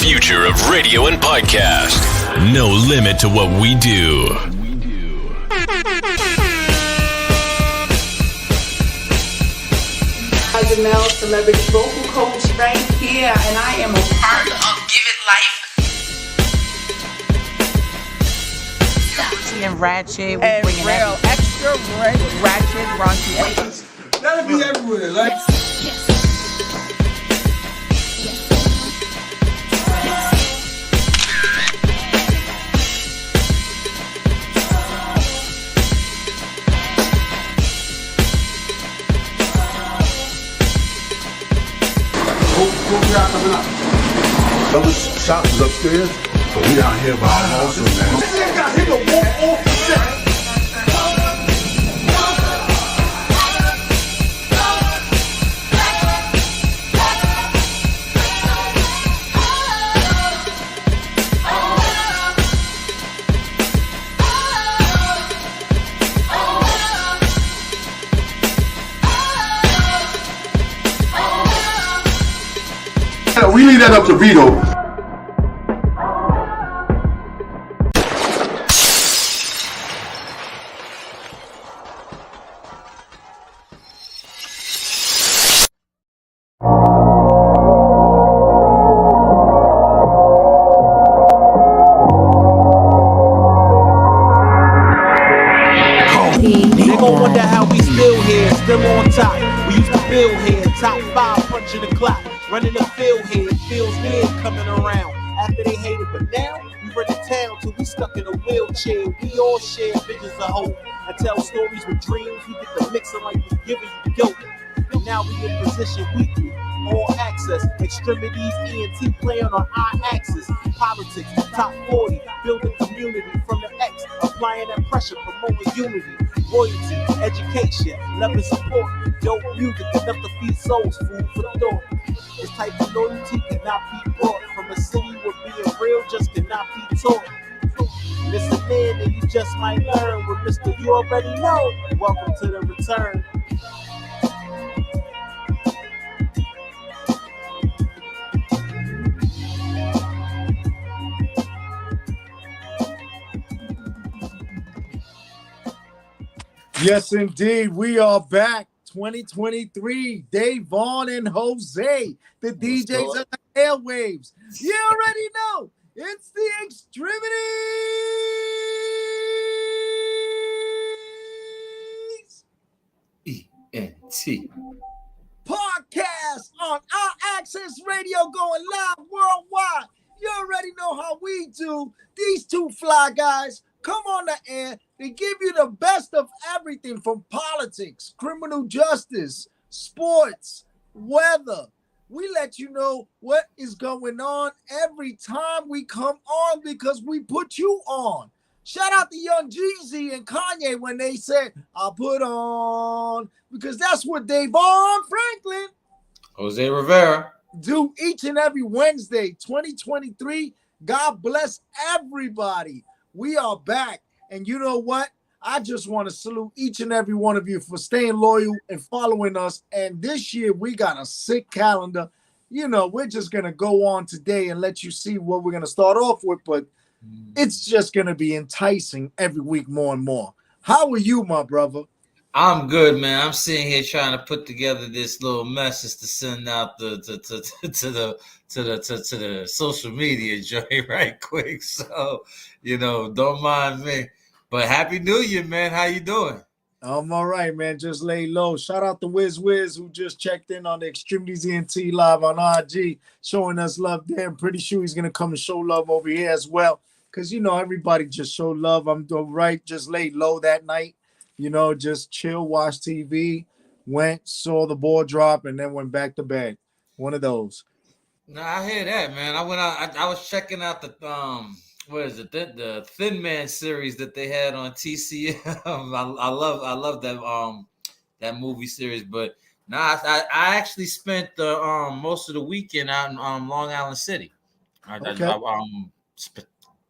future of radio and podcast. No limit to what we do. Janelle, celebrity vocal coach right here, and I am a part of Give It Life. And ratchet, we And bringing real extra ratchet, raunchy. That'll be everywhere, like. Those shops is upstairs, but we down here by our house, man. This nigga got hit to walk off the set. We leave that up to Vito. They gon' wonder how we still here, still on top. We used to build here, top 5 punching the clock. Running the field here, it feels weird coming around. After they hated, but now we run the town till we stuck in a wheelchair. We all share visions of hope and tell stories with dreams. We get the mixing like we giving you dope. And now we in position weekly, all access. X-Tremitiez ENT playing on our axis. Politics, top 40, building community from the X, applying that pressure, promoting unity. Royalty, education, love and support. Dope music enough to feed souls, food for thought. This type of loyalty cannot be bought from a city where being real just cannot be taught. Listen in and you just might learn with Mr. You Already Know. Welcome to the return. Yes, indeed. We are back. 2023. DAVON and Jose, the DJs of the airwaves. You already know. It's the X-Tremitiez ENT podcast on our Access Radio, going live worldwide. You already know how we do. These two fly guys come on the air. They give you the best of everything from politics, criminal justice, sports, weather. We let you know what is going on every time we come on because we put you on. Shout out to Young Jeezy and Kanye when they said, "I put on," because that's what DAVON Franklin, Jose Rivera, do each and every Wednesday, 2023. God bless everybody. We are back. And you know what? I just want to salute each and every one of you for staying loyal and following us. And this year, we got a sick calendar. You know, we're just going to go on today and let you see what we're going to start off with. But it's just going to be enticing every week more and more. How are you, my brother? I'm good, man. I'm sitting here trying to put together this little message to send out to the social media joint right quick. So, you know, don't mind me. But Happy New Year, man. How you doing? I'm all right, man. Just lay low. Shout out to Wiz who just checked in on the X-Tremitiez ENT live on IG, showing us love there. I'm pretty sure he's going to come and show love over here as well. Because, you know, everybody just showed love. I'm all right. Just laid low that night. You know, just chill, watch TV, went, saw the ball drop, and then went back to bed. One of those. No, I hear that, man. I went out. I was checking out the what is it? The Thin Man series that they had on TCM. I love that movie series. But I actually spent the most of the weekend out in Long Island City. Okay. I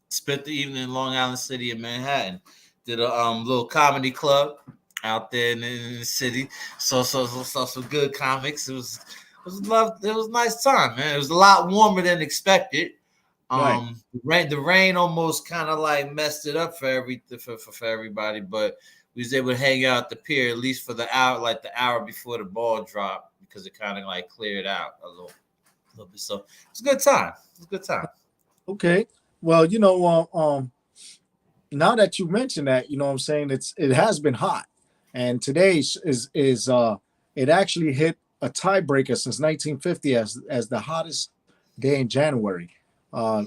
spent the evening in Long Island City in Manhattan. Did a little comedy club out there in the city. Saw some good comics. It was a nice time, man. It was a lot warmer than expected. The rain almost kind of like messed it up for everybody, but we was able to hang out at the pier at least for the hour before the ball dropped, because it kind of like cleared out a little bit. So it's a good time. Okay. Well, now that you mentioned that, you know what I'm saying, it has been hot, and today is it actually hit a tiebreaker since 1950 as the hottest day in January,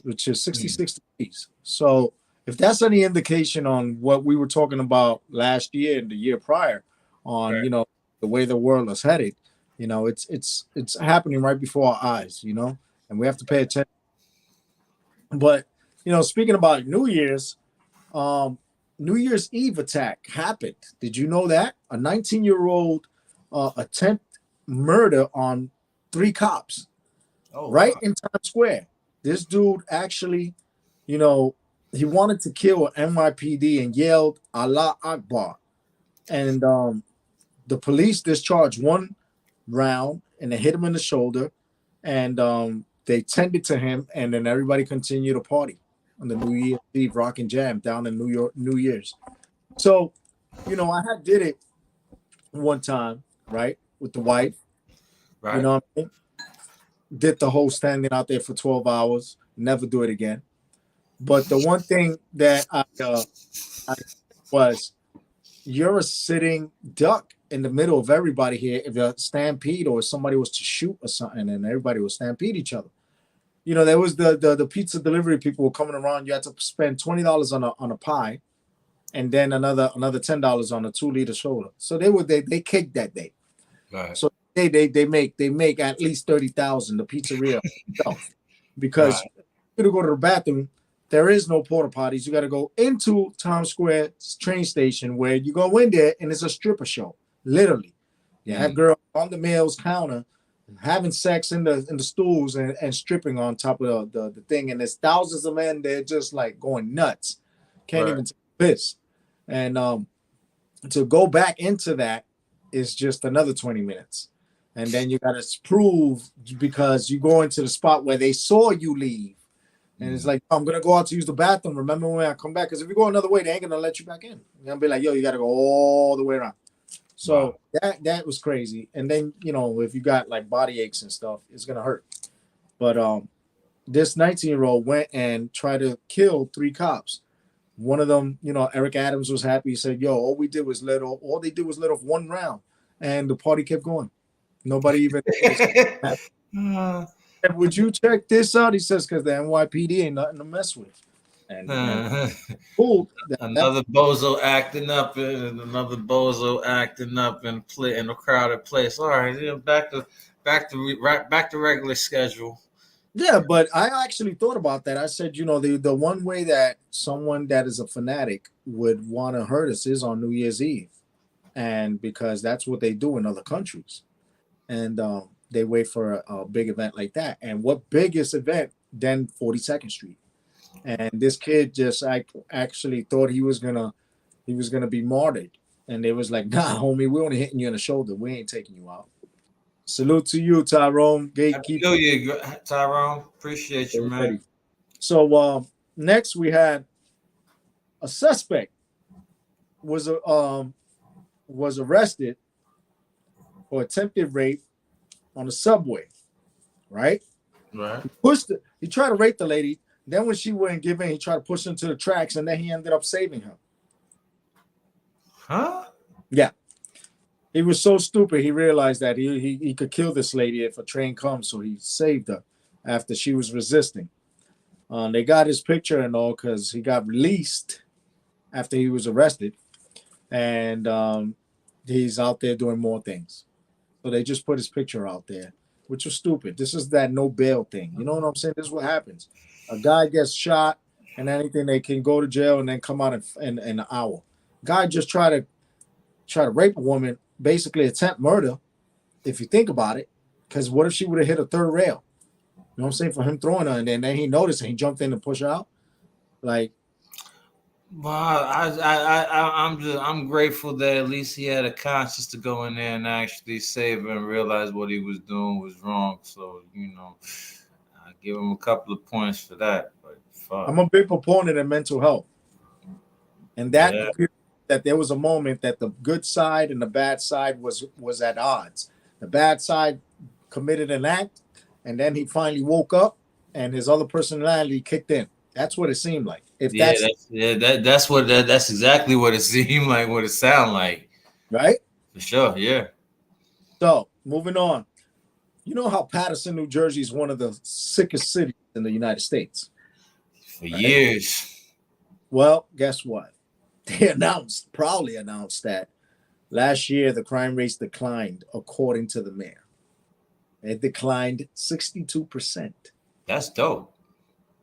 which is 66 degrees. So if that's any indication on what we were talking about last year and the year prior on, Right. the way the world is headed, it's happening right before our eyes, and we have to pay attention. But, speaking about New Year's, New Year's Eve attack happened. Did you know that? A 19-year-old attempt murder on 3 cops right in Times Square. This dude actually, he wanted to kill an NYPD and yelled Allah Akbar. And the police discharged 1 round and they hit him in the shoulder, and they tended to him, and then everybody continued to party on the New Year's Eve rock and jam down in New York, New Year's. So, I did it one time, right, with the wife. Right. You know what I mean? Did the whole standing out there for 12 hours. Never do it again. But the one thing that I was, you're a sitting duck in the middle of everybody here. If a stampede or somebody was to shoot or something, and everybody would stampede each other. There was the pizza delivery people were coming around. You had to spend $20 on a pie, and then another $10 on a 2-liter soda. So they caked that day. Right. So they make at least 30,000, the pizzeria itself, because you to go to the bathroom, there is no porta potties. You got to go into Times Square train station, where you go in there and it's a stripper show. Literally, you have girls on the male's counter having sex in the stools and stripping on top of the thing, and there's thousands of men there just like going nuts, can't even take a piss. And to go back into that is just another 20 minutes, and then you got to prove, because you go into the spot where they saw you leave, and it's like, I'm gonna go out to use the bathroom, remember when I come back, because if you go another way, they ain't gonna let you back in. You're gonna be like, yo, you got to go all the way around. So that was crazy. And then, if you got like body aches and stuff, it's going to hurt. But this 19-year-old went and tried to kill 3 cops. One of them, Eric Adams, was happy. He said, yo, all they did was let off 1 round, and the party kept going. Nobody even would you check this out? He says, because the NYPD ain't nothing to mess with. And cool. Another bozo acting up, and another bozo acting up in a crowded place. All right, back to regular schedule. Yeah, but I actually thought about that. I said, the one way that someone that is a fanatic would want to hurt us is on New Year's Eve, and because that's what they do in other countries, and they wait for a big event like that. And what biggest event than 42nd Street? And this kid just actually thought he was gonna be martyred, and they was like, nah, homie, we're only hitting you in the shoulder. We ain't taking you out. Salute to you, Tyrone. Gatekeeper. You, Tyrone. Appreciate you, man. So next we had a suspect was arrested for attempted rape on the subway. Right. He tried to rape the lady. Then when she wouldn't give in, he tried to push her into the tracks, and then he ended up saving her. Huh? Yeah. He was so stupid, he realized that he could kill this lady if a train comes, so he saved her after she was resisting. They got his picture and all, because he got released after he was arrested, and he's out there doing more things. So they just put his picture out there, which was stupid. This is that no bail thing. You know what I'm saying? This is what happens. A guy gets shot and anything, they can go to jail and then come out in an hour. Guy just try to rape a woman, basically attempt murder, if you think about it. Because what if she would have hit a third rail? You know what I'm saying? For him throwing her, and then he noticed and he jumped in to push her out. Like, well, I'm grateful that at least he had a conscience to go in there and actually save her and realize what he was doing was wrong. So give him a couple of points for that. But fuck. I'm a big proponent of mental health, and that Yeah. appeared that there was a moment that the good side and the bad side was at odds. The bad side committed an act, and then he finally woke up, and his other personality kicked in. That's what it seemed like. If that's That's exactly what it seemed like, what it sounded like. right. For sure, yeah. So moving on, you know how Paterson, New Jersey is one of the sickest cities in the United States. For years. Well, guess what? They proudly announced that last year the crime rates declined, according to the mayor. It declined 62%. That's dope.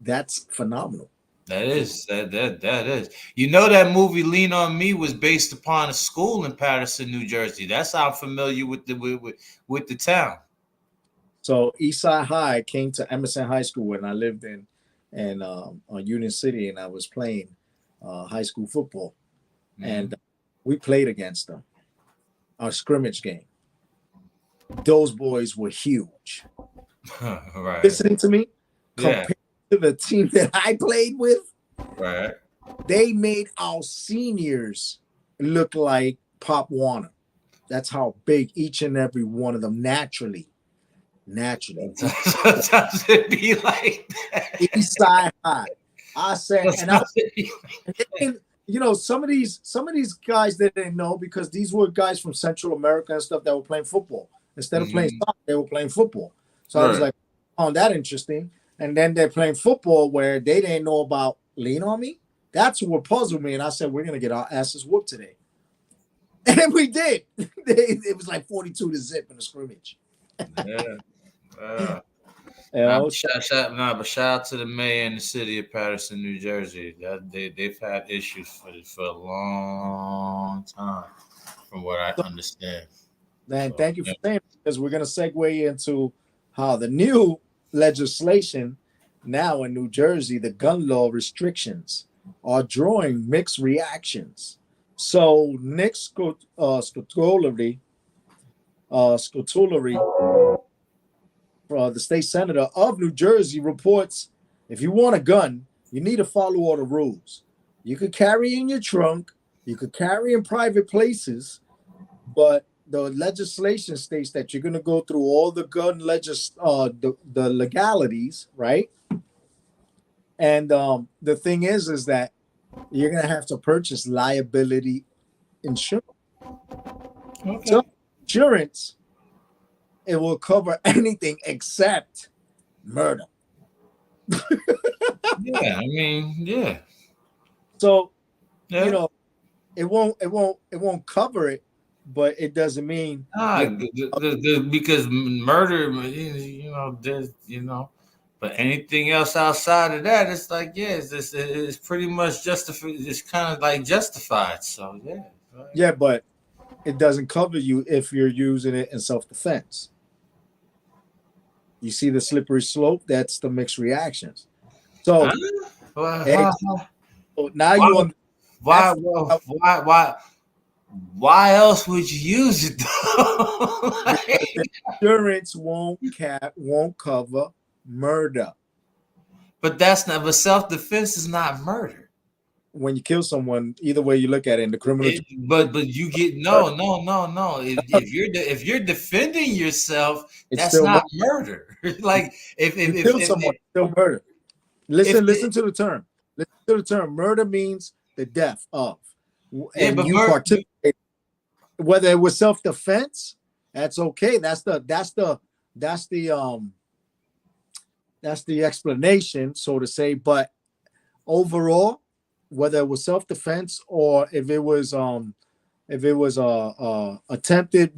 That's phenomenal. That is. That is. You know that movie Lean on Me was based upon a school in Paterson, New Jersey. That's how I'm familiar with the town. So Eastside High came to Emerson High School when I lived in on Union City, and I was playing high school football, and we played against them. Our scrimmage game. Those boys were huge. Right. Listening to me, Yeah. compared to the team that I played with, Right. they made our seniors look like Pop Warner. That's how big each and every one of them naturally. Sometimes it be like that. Eastside High. I said, and you know, some of these guys they didn't know because these were guys from Central America and stuff that were playing football. Instead of playing soccer, they were playing football. So I was like, found that interesting. And then they're playing football where they didn't know about Lean on Me. That's what puzzled me. And I said, we're gonna get our asses whooped today. And we did. It was like 42-0 in the scrimmage. Yeah. But Shout out to the mayor in the city of Paterson, New Jersey. They've had issues for a long time, from what I understand. Man, thank you for saying it, because we're going to segue into how the new legislation now in New Jersey, the gun law restrictions, are drawing mixed reactions. So Nick Scutulari, the state senator of New Jersey, reports if you want a gun, you need to follow all the rules. You could carry in your trunk, you could carry in private places, but the legislation states that you're going to go through all the gun the legalities, right? And the thing is that you're going to have to purchase liability insurance. Okay. So insurance, it will cover anything except murder. Yeah, I mean, yeah. So, Yeah. you know, it won't cover it, but it doesn't mean Because murder, but anything else outside of that, it's like, it's pretty much justified. It's kind of like justified. So yeah. Right. yeah, but it doesn't cover you if you're using it in self-defense. You see the slippery slope? That's the mixed reactions. So now why else would you use it though? insurance won't cover murder. But self-defense is not murder. When you kill someone, either way you look at it in the criminal. But you get no. If you're defending yourself, that's not murder. Like if you kill someone, it's still murder. Listen to the term. Listen to the term. Murder means the death of. And but you participate. Whether it was self-defense, that's okay. That's the explanation, so to say. But overall, whether it was self-defense or if it was attempted,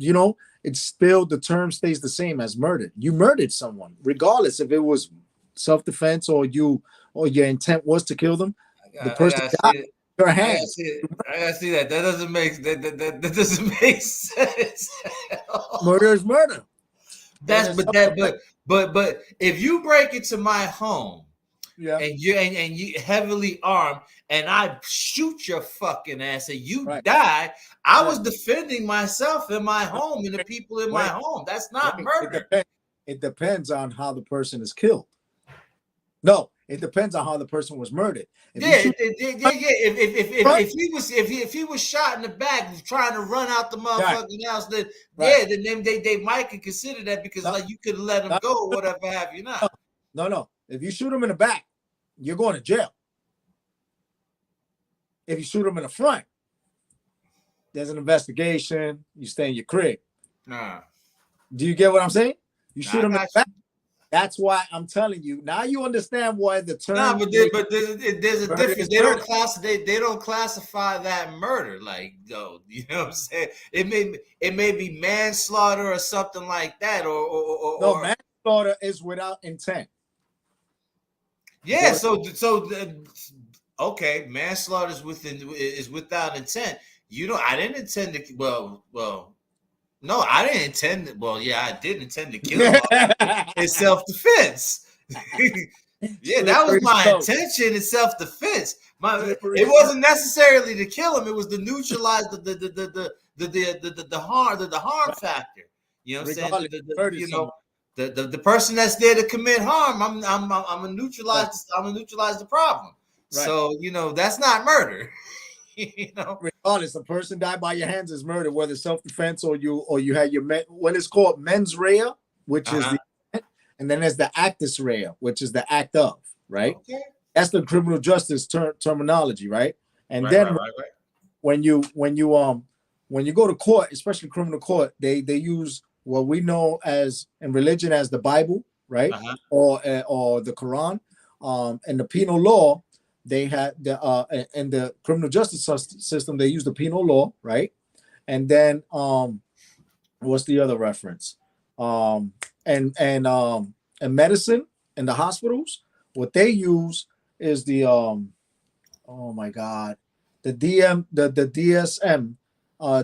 it's still, the term stays the same as murder. You murdered someone, regardless if it was self-defense or your intent was to kill them. The person died. Your hands. I gotta see that. That doesn't make sense. Murder is murder. But if you break into my home, yeah, and you heavily armed, and I shoot your fucking ass and you right. die, I was defending myself in my home and the people in my home. That's not murder. It depends on how the person is killed. No, it depends on how the person was murdered. Yeah. If he was shot in the back trying to run out the motherfucking house, then then they might could consider that because like you could have let him go or whatever have you not. No. If you shoot him in the back, you're going to jail. If you shoot him in the front, there's an investigation. You stay in your crib. Nah. Do you get what I'm saying? You shoot him in the back. That's why I'm telling you. Now you understand why the term. No, but there's a difference. They don't classify that murder. Like, though, you know what I'm saying? It may be manslaughter or something like that. Or manslaughter is without intent. Yeah. Okay, manslaughter is without intent. I didn't intend to. Well. No, I didn't intend to. Well, yeah, I did intend to kill him. It's self-defense. Yeah, that was my intention in self-defense. It wasn't necessarily to kill him. It was to neutralize the harm factor. You know what I'm saying? The person that's there to commit harm. I'm gonna neutralize. I'm gonna neutralize the problem. Right. So that's not murder. Regardless, a person died by your hands is murder, whether self-defense or you had your what is called mens rea, which is and then there's the actus rea, which is the act of, right? Okay. That's the criminal justice terminology, right? And then when you go to court, especially criminal court, they use what we know as in religion as the Bible, right? Or the Quran, and the penal law. They had in the criminal justice system, they use the penal law, right? And then what's the other reference? And medicine in the hospitals, what they use is the the DSM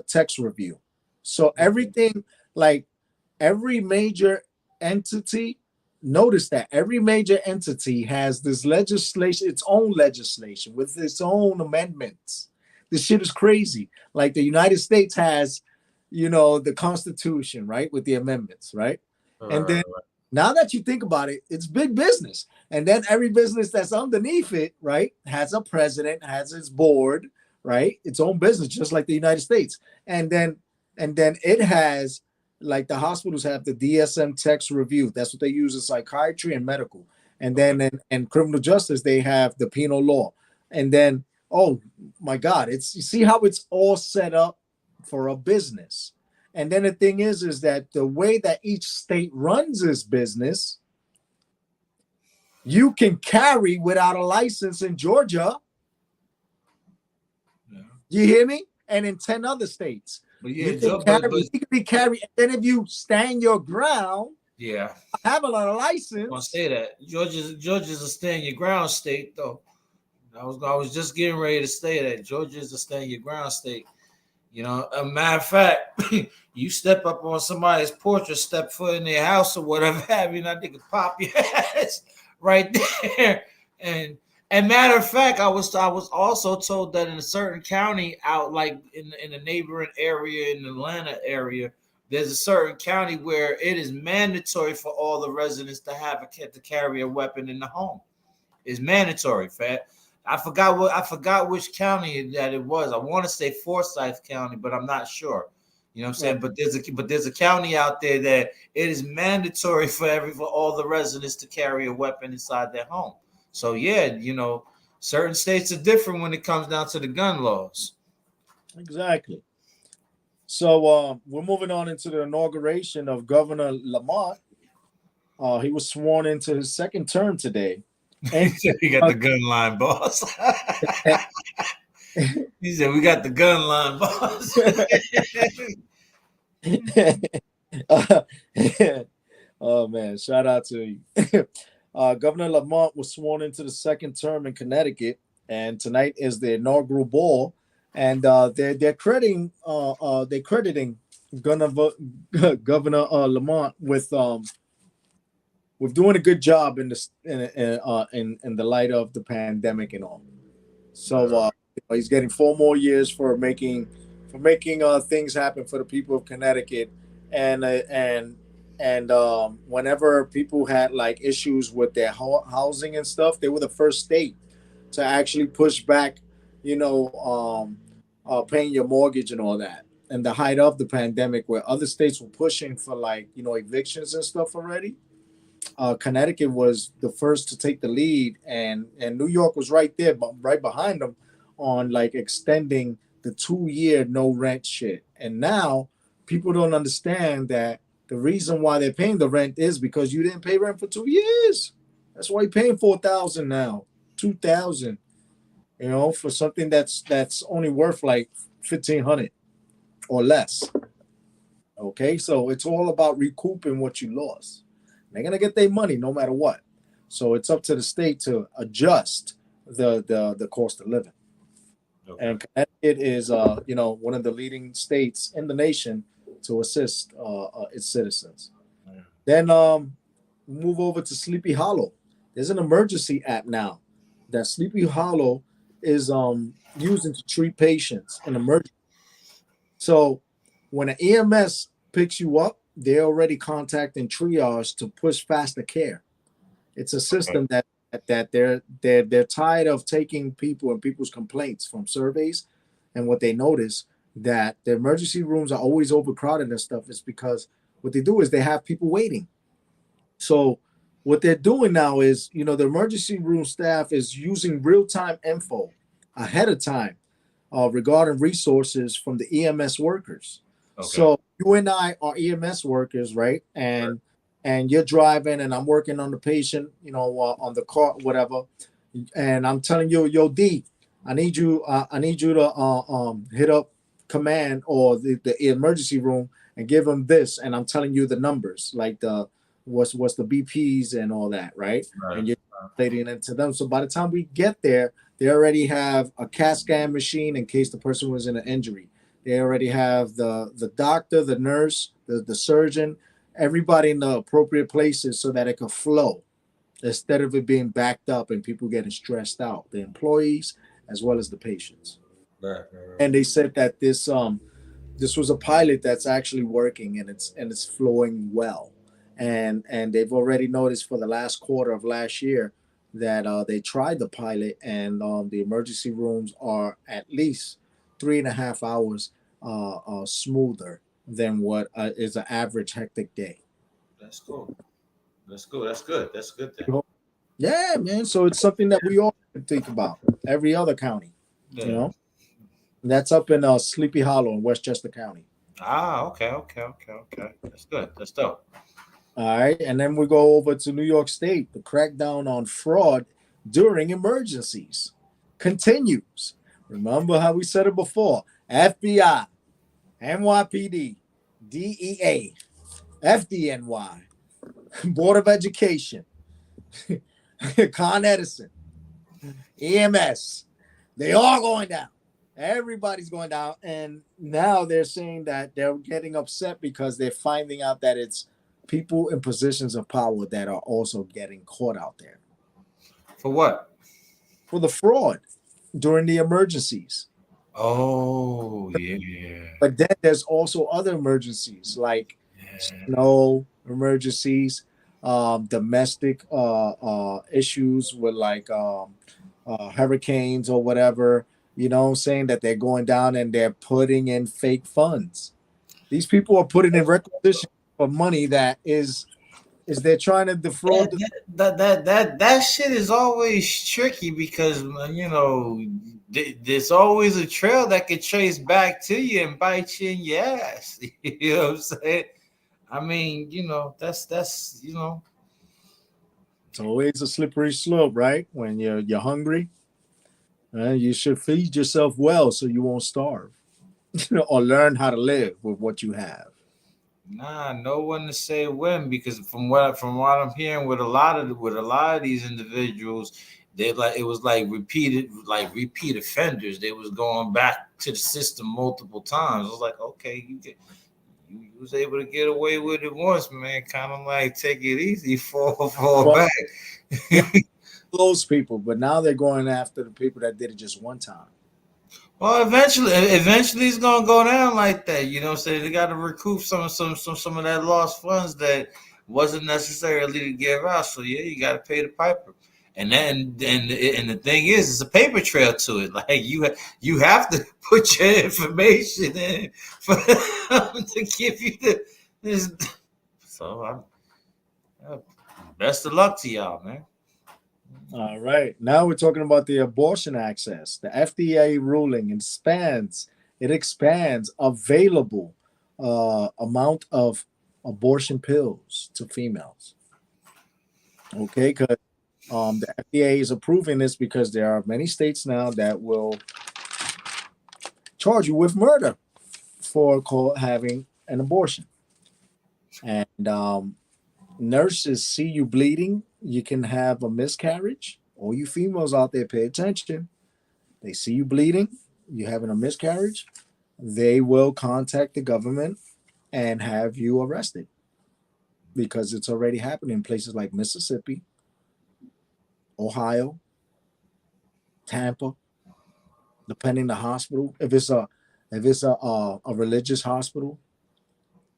text review. So everything, like every major entity. Notice that every major entity has this legislation, its own legislation with its own amendments. This shit is crazy. Like the United States has, the Constitution, right, with the amendments, right? And then now that you think about it, it's big business. And then every business that's underneath it, right, has a president, has its board, right, its own business, just like the United States. And then it has. Like the hospitals have the DSM text review. That's what they use in psychiatry and medical. And then in criminal justice, they have the penal law. And then, oh my God, you see how it's all set up for a business. And then the thing is that the way that each state runs its business, you can carry without a license in Georgia. Yeah. You hear me? And in 10 other states. But yeah, you can be carried. And then if you stand your ground, have a lot of license. I say that Georgia's a stand your ground state, though. I was just getting ready to say that Georgia's a stand your ground state. A matter of fact, you step up on somebody's porch or step foot in their house or whatever have you, they could pop your ass right there. And matter of fact, I was also told that in a certain county out like in the neighboring area in the Atlanta area, there's a certain county where it is mandatory for all the residents to carry a weapon in the home. It's mandatory, Fat. I forgot which county that it was. I want to say Forsyth County, but I'm not sure. You know what I'm saying? But there's a county out there that it is mandatory for all the residents to carry a weapon inside their home. So yeah, certain states are different when it comes down to the gun laws. Exactly. So we're moving on into the inauguration of Governor Lamont. He was sworn into his second term today. And he got the gun line, boss. He said, "We got the gun line, boss." Oh man, shout out to you. Governor Lamont was sworn into the second term in Connecticut, and tonight is the inaugural ball. And they're crediting Governor Lamont with doing a good job in the light of the pandemic and all. So he's getting 4 more years for making things happen for the people of Connecticut, and And whenever people had like issues with their housing and stuff, they were the first state to actually push back, paying your mortgage and all that. And the height of the pandemic, where other states were pushing for like, evictions and stuff already, Connecticut was the first to take the lead, and New York was right there, right behind them, on like extending the 2-year no rent shit. And now people don't understand that the reason why they're paying the rent is because you didn't pay rent for 2 years. That's why you're paying $4,000 now, $2,000, for something that's only worth like $1,500 or less. Okay, so it's all about recouping what you lost. They're gonna get their money no matter what. So it's up to the state to adjust the cost of living. Okay. And Connecticut is one of the leading states in the nation to assist its citizens. Yeah. Then move over to Sleepy Hollow. There's an emergency app now that Sleepy Hollow is using to treat patients in emergency. So when an EMS picks you up, they're already contacting triage to push faster care. It's a system that they're tired of taking people and people's complaints from surveys, and what they notice that the emergency rooms are always overcrowded and stuff is because what they do is they have people waiting. So what they're doing now is, the emergency room staff is using real-time info ahead of time regarding resources from the EMS workers. Okay. So you and I are EMS workers, right? And you're driving, and I'm working on the patient, on the car, whatever. And I'm telling you, yo, D, I need you to hit up command or the emergency room and give them this. And I'm telling you the numbers, like what's the BPs and all that, right? And you're translating it to them. So by the time we get there, they already have a CAT scan machine in case the person was in an injury. They already have the doctor, the nurse, the surgeon, everybody in the appropriate places so that it can flow instead of it being backed up and people getting stressed out, the employees as well as the patients. Right. And they said that this was a pilot that's actually working, and it's flowing well. And they've already noticed for the last quarter of last year that they tried the pilot, and the emergency rooms are at least 3.5 hours smoother than what is an average hectic day. That's cool. That's cool. That's good. That's a good thing. Yeah, man. So it's something that we all think about. Every other county, And that's up in Sleepy Hollow in Westchester County. Ah, okay. That's good. That's dope. All right, and then we go over to New York State. The crackdown on fraud during emergencies continues. Remember how we said it before? FBI, NYPD, DEA, FDNY, Board of Education, Con Edison, EMS. They all going down. Everybody's going down. And now they're saying that they're getting upset because they're finding out that it's people in positions of power that are also getting caught out there. For what? For the fraud during the emergencies. Oh, yeah. But then there's also other emergencies like snow emergencies, domestic issues with like hurricanes or whatever, saying that they're going down and they're putting in fake funds. These people are putting in requisition for money that is they're trying to defraud. That shit is always tricky because there's always a trail that could trace back to you and bite you in your ass. You know what I'm saying? I mean, that's it's always a slippery slope, right? When you're hungry, you should feed yourself well so you won't starve, or learn how to live with what you have. Nah, no one to say when, because from what I'm hearing with a lot of these individuals, it was like repeat offenders. They was going back to the system multiple times. I was like, okay, you was able to get away with it once, man. Kind of like take it easy, fall back. Those people, but now they're going after the people that did it just one time. Well, eventually it's gonna go down like that. You know what I'm saying? They gotta recoup some of that lost funds that wasn't necessarily to give out. So yeah, you gotta pay the piper. And then and the thing is, it's a paper trail to it. Like you have to put your information in for them to give you this. So best of luck to y'all, man. All right. Now we're talking about the abortion access. The FDA ruling expands available amount of abortion pills to females. Okay, because the FDA is approving this because there are many states now that will charge you with murder for having an abortion. And nurses see you bleeding, you can have a miscarriage. All you females out there, pay attention. They see you bleeding, you having a miscarriage, they will contact the government and have you arrested because it's already happening in places like Mississippi, Ohio, Tampa, depending the hospital. If it's a religious hospital,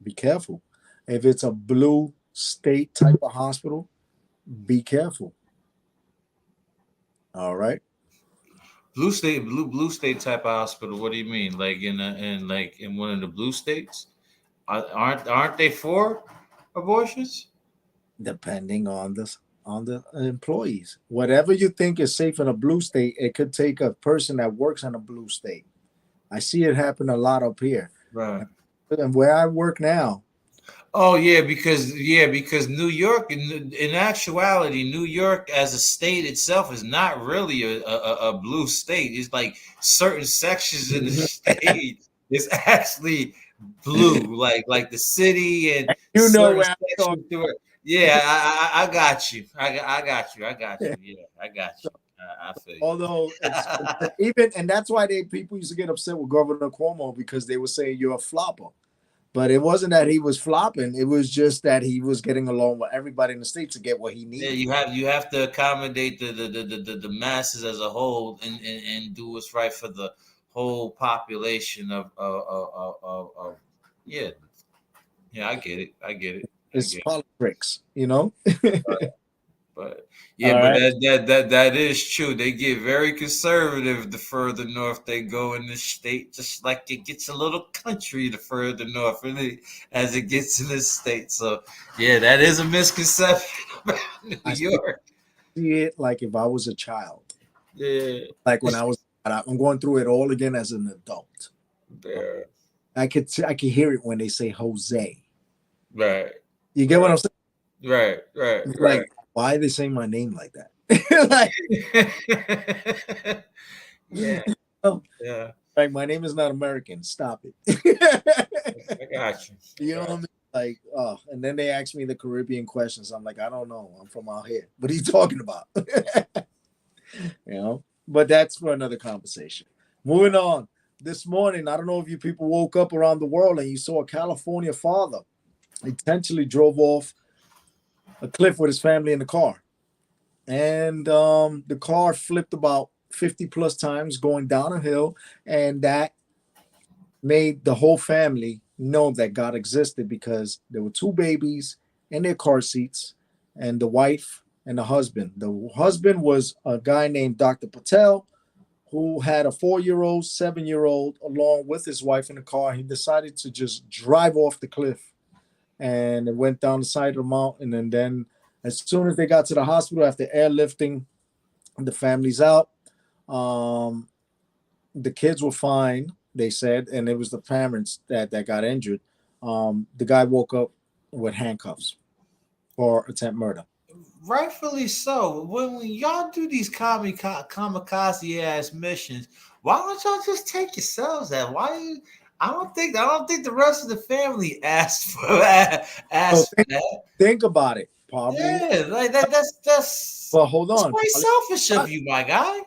be careful. If it's a blue state type of hospital, be careful. All right. Blue state type of hospital. What do you mean? Like in one of the blue states? Aren't they for abortions? Depending on the employees. Whatever you think is safe in a blue state, it could take a person that works in a blue state. I see it happen a lot up here. Right. And where I work now. Oh yeah, because New York, in actuality, New York as a state itself is not really a blue state. It's like certain sections in the state is actually blue, like the city and you know where I'm talking. Yeah, I got you. I got you. Yeah, I got you. I feel you. Although even and that's why people used to get upset with Governor Cuomo because they were saying you're a flopper. But it wasn't that he was flopping. It was just that he was getting along with everybody in the state to get what he needed. Yeah, you have to accommodate the masses as a whole and do what's right for the whole population of yeah. I get it. It's politics, you know. But yeah, right. but that is true. They get very conservative the further north they go in the state, just like it gets a little country the further north as it gets in the state. So yeah, that is a misconception about New York. See it like if I was a child. Yeah. Like when I'm going through it all again as an adult. Yeah. I could hear it when they say Jose. Right. You get what I'm saying? Right. Like, why are they saying my name like that? Yeah. Yeah. Like, my name is not American. Stop it. I got you. You know what I mean? Like, and then they ask me the Caribbean questions. I'm like, I don't know. I'm from out here. What are you talking about? You know? But that's for another conversation. Moving on. This morning, I don't know if you people woke up around the world and you saw a California father intentionally drove off a cliff with his family in the car. And the car flipped about 50 plus times going down a hill. And that made the whole family know that God existed because there were two babies in their car seats and the wife and the husband. The husband was a guy named Dr. Patel, who had a 4-year-old, 7-year-old along with his wife in the car. He decided to just drive off the cliff. And it went down the side of the mountain. And then as soon as they got to the hospital after airlifting the families out, the kids were fine, they said, and it was the parents that got injured. The guy woke up with handcuffs for attempt murder. Rightfully so. When y'all do these kamikaze ass missions, why don't y'all just take yourselves out? Why? I don't think the rest of the family asked for that. Think about it, Pablo. Yeah, like that's. But hold on, that's quite selfish of you, my guy.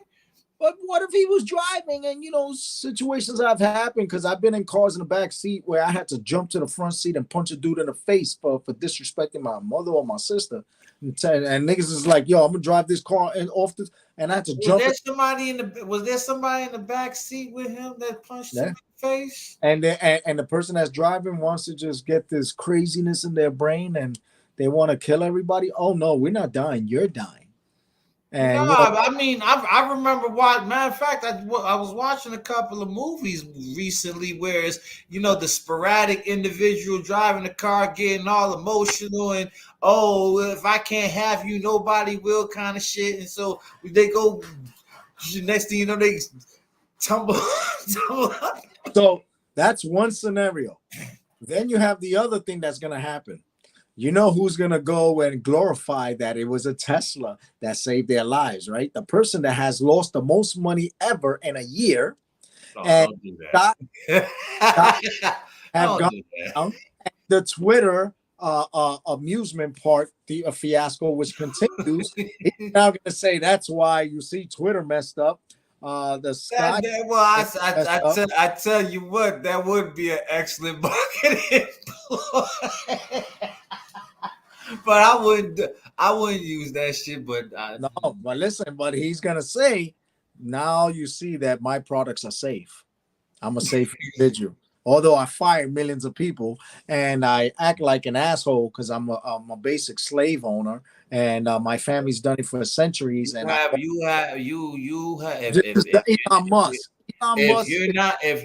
But what if he was driving and, you know, situations have happened because I've been in cars in the back seat where I had to jump to the front seat and punch a dude in the face for disrespecting my mother or my sister. and niggas is like, yo, I'm gonna drive this car and off this, and I had to jump. Was there somebody in the back seat with him that punched him in the face? And the person that's driving wants to just get this craziness in their brain, and they want to kill everybody. Oh no, we're not dying. You're dying. And I mean, I remember what. Matter of fact, I was watching a couple of movies recently where it's, you know, the sporadic individual driving the car, getting all emotional, and if I can't have you, nobody will, kind of shit. And so they go. Next thing you know, they tumble. So that's one scenario. Then you have the other thing that's gonna happen. You know who's going to go and glorify that it was a Tesla that saved their lives, right? The person that has lost the most money ever in a year. And don't do that. have gone down. The Twitter amusement part, the fiasco, which continues. He's now going to say that's why you see Twitter messed up. I tell you what, that would be an excellent marketing ploy. But I wouldn't use that shit. But listen, but he's gonna say, now you see that my products are safe. I'm a safe individual. Although I fired millions of people and I act like an asshole because I'm a basic slave owner, and my family's done it for centuries. If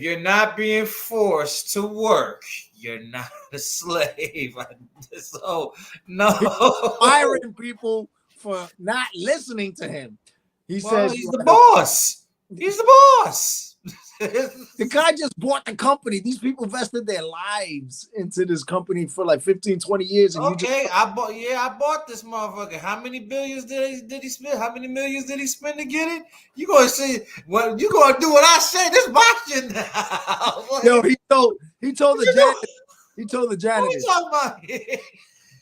you're not being forced to work, you're not a slave. So no, firing people for not listening to him. He says he's the boss. He's the boss. The guy just bought the company. These people vested their lives into this company for like 15, 20 years. And I bought this motherfucker. How many billions did he spend? How many millions did he spend to get it? You gonna see what you gonna do what I say? This boxing now. Yo, he told the janitor. He told the janitor. What are you talking about?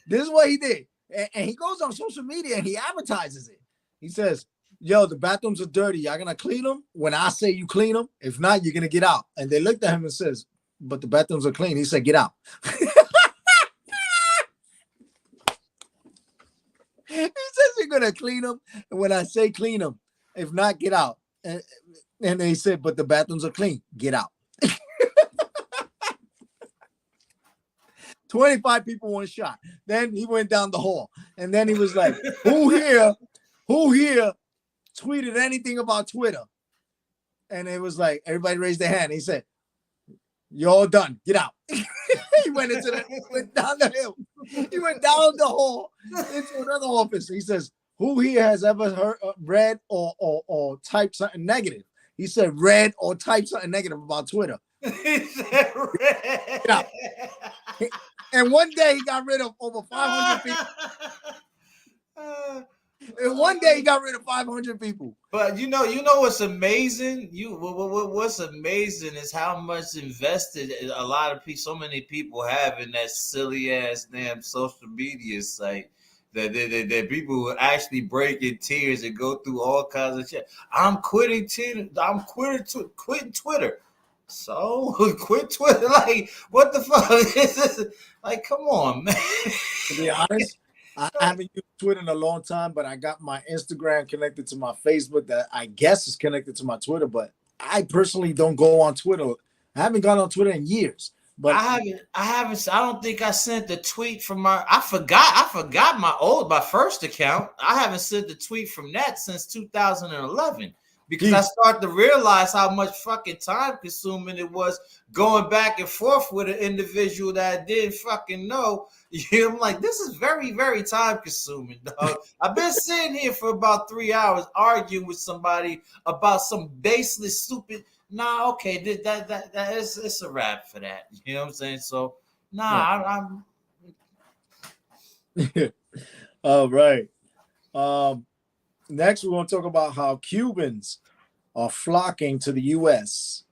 This is what he did. And he goes on social media and he advertises it. He says, yo, the bathrooms are dirty. Y'all gonna clean them when I say you clean them? If not, you're gonna get out. And they looked at him and says, but the bathrooms are clean. He said, get out. He says you're gonna clean them, and when I say clean them, if not, get out. And they said, but the bathrooms are clean. Get out. 25 people, one shot. Then he went down the hall, and then he was like, who here tweeted anything about Twitter? And it was like, everybody raised their hand. He said, you're all done. Get out. He went down the hill. He went down the hall into another office. He says, who here has ever read or typed something negative? He said, read or typed something negative about Twitter. He said, read. Get out. And one day he got rid of over 500 people. And one day he got rid of 500 people. But you know what's amazing? What's amazing is how much invested a lot of people, so many people have in that silly ass damn social media site. That people will actually break in tears and go through all kinds of shit. I'm quitting Twitter. I'm quitting Twitter. So quit Twitter. Like, what the fuck is this? Like, come on, man. To be honest, I haven't used Twitter in a long time, but I got my Instagram connected to my Facebook that I guess is connected to my Twitter, but I personally don't go on Twitter. I haven't gone on Twitter in years. But I don't think I sent the tweet from I forgot my first account. I haven't sent the tweet from that since 2011. Because I started to realize how much fucking time consuming it was going back and forth with an individual that I didn't fucking know. I'm like, this is very, very time consuming, dog. I've been sitting here for about 3 hours arguing with somebody about some baseless, stupid. Nah, okay, that is, it's a wrap for that. You know what I'm saying? So, I'm. All right. Next, we're going to talk about how Cubans are flocking to the U.S.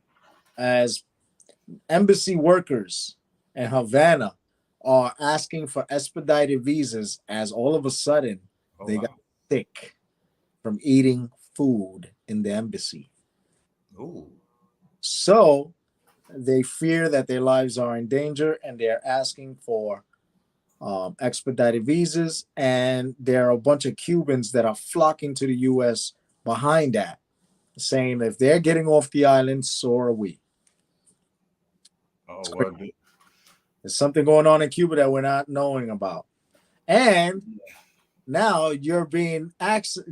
as embassy workers in Havana are asking for expedited visas as all of a sudden they got sick from eating food in the embassy. Ooh. So they fear that their lives are in danger and they're asking for expedited visas, and there are a bunch of Cubans that are flocking to the U.S. behind that, saying if they're getting off the island, so are we. Oh, well, There's something going on in Cuba that we're not knowing about. And now you're being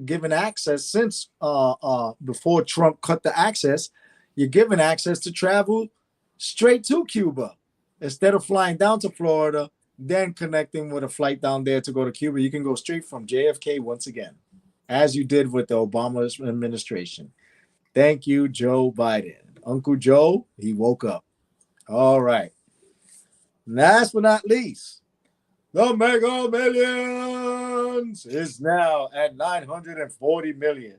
given access since before Trump cut the access, you're given access to travel straight to Cuba instead of flying down to Florida, then connecting with a flight down there to go to Cuba. You can go straight from JFK once again, as you did with the Obama administration. Thank you, Joe Biden. Uncle Joe, he woke up. All right. Last but not least, the Mega Millions is now at 940 million.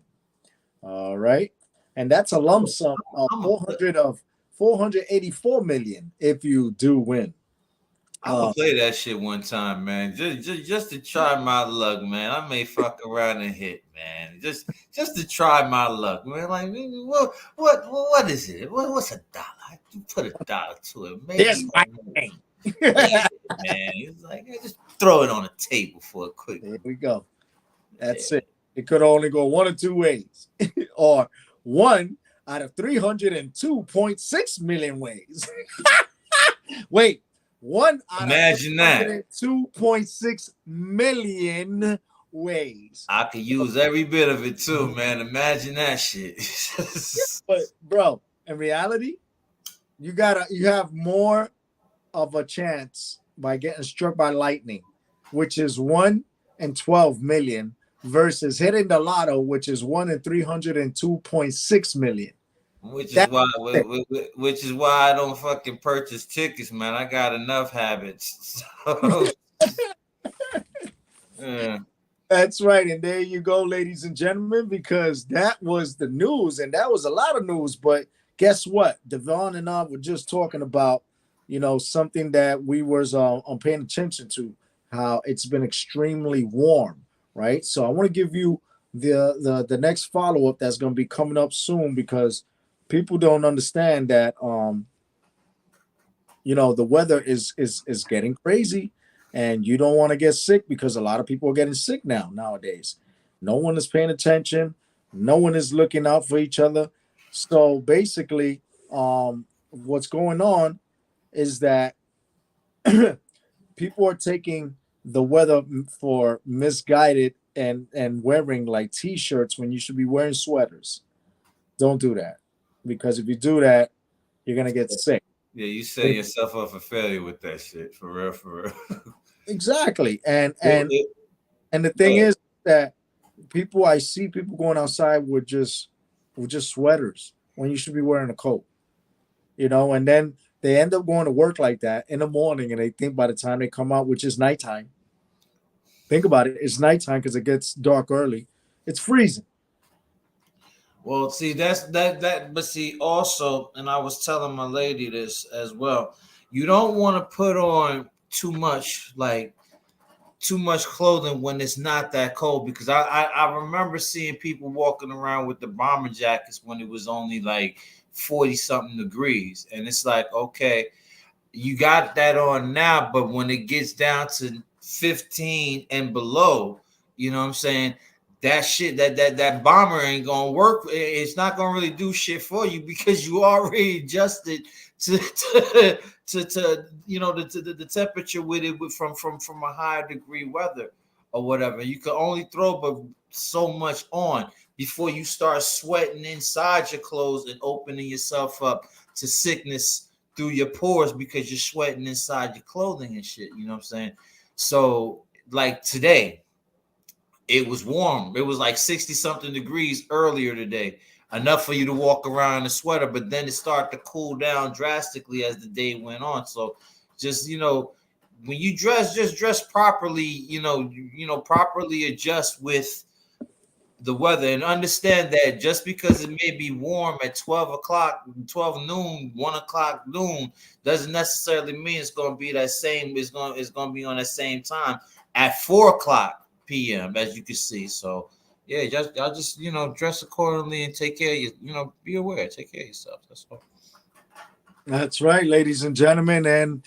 All right. And that's a lump sum of 484 million if you do win. I'm gonna play that shit one time, man. Just to try my luck, man. I may fuck around and hit, man. Just to try my luck, man. Like, what is it? What's $1? You put $1 to it, maybe. Here's my name. Man, it's like just throw it on the table for a quick. There we go. That's it. It could only go one of two ways, or one out of 302.6 million ways. Wait, one out Imagine of 2.6 million ways. I could use every bit of it too, man. Imagine that shit. But bro, in reality, you have more of a chance by getting struck by lightning, which is 1 in 12 million, versus hitting the lotto, which is 1 in 302.6 million. Which is why I don't fucking purchase tickets, man. I got enough habits. So, yeah. That's right. And there you go, ladies and gentlemen, because that was the news, and that was a lot of news. But guess what? DAVON and I were just talking about, something that we was on paying attention to, how it's been extremely warm, right? So I want to give you the next follow-up that's going to be coming up soon, because people don't understand that the weather is getting crazy, and you don't want to get sick, because a lot of people are getting sick nowadays. No one is paying attention. No one is looking out for each other. So basically, what's going on is that people are taking the weather for misguided and wearing like t-shirts when you should be wearing sweaters. Don't do that, because if you do that, you're gonna get sick. Yeah, you set yourself up for failure with that shit, for real. Exactly. And the thing is that I see people going outside with just sweaters when you should be wearing a coat, and then they end up going to work like that in the morning, and they think by the time they come out, which is nighttime, think about it, it's nighttime because it gets dark early, it's freezing. Well, see, that's that. But see, also, and I was telling my lady this as well. You don't want to put on too much clothing when it's not that cold, because I remember seeing people walking around with the bomber jackets when it was only like 40 something degrees, and it's like, okay, you got that on now, but when it gets down to 15 and below, you know what I'm saying, that shit, that bomber ain't gonna work. It's not gonna really do shit for you, because you already adjusted to the temperature with it from a higher degree weather or whatever. You can only throw but so much on before you start sweating inside your clothes and opening yourself up to sickness through your pores, because you're sweating inside your clothing and shit. You know what I'm saying? So like today, it was warm. It was like 60 something degrees earlier today, enough for you to walk around in a sweater, but then it started to cool down drastically as the day went on. So just, when you dress, just dress properly, properly adjust with the weather, and understand that just because it may be warm at 12 noon, 1 o'clock noon, doesn't necessarily mean it's going to be that same. It's going to be on the same time at 4 o'clock p.m. as you can see. So yeah, y'all just dress accordingly and take care of you. Be aware, take care of yourself. That's all. That's right, ladies and gentlemen. And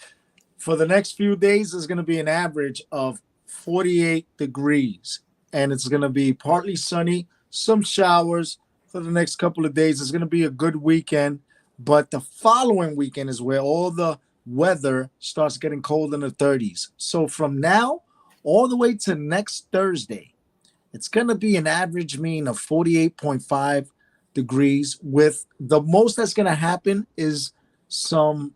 for the next few days, it's going to be an average of 48 degrees. And it's going to be partly sunny, some showers for the next couple of days. It's going to be a good weekend. But the following weekend is where all the weather starts getting cold in the 30s. So from now all the way to next Thursday, it's going to be an average mean of 48.5 degrees, with the most that's going to happen is some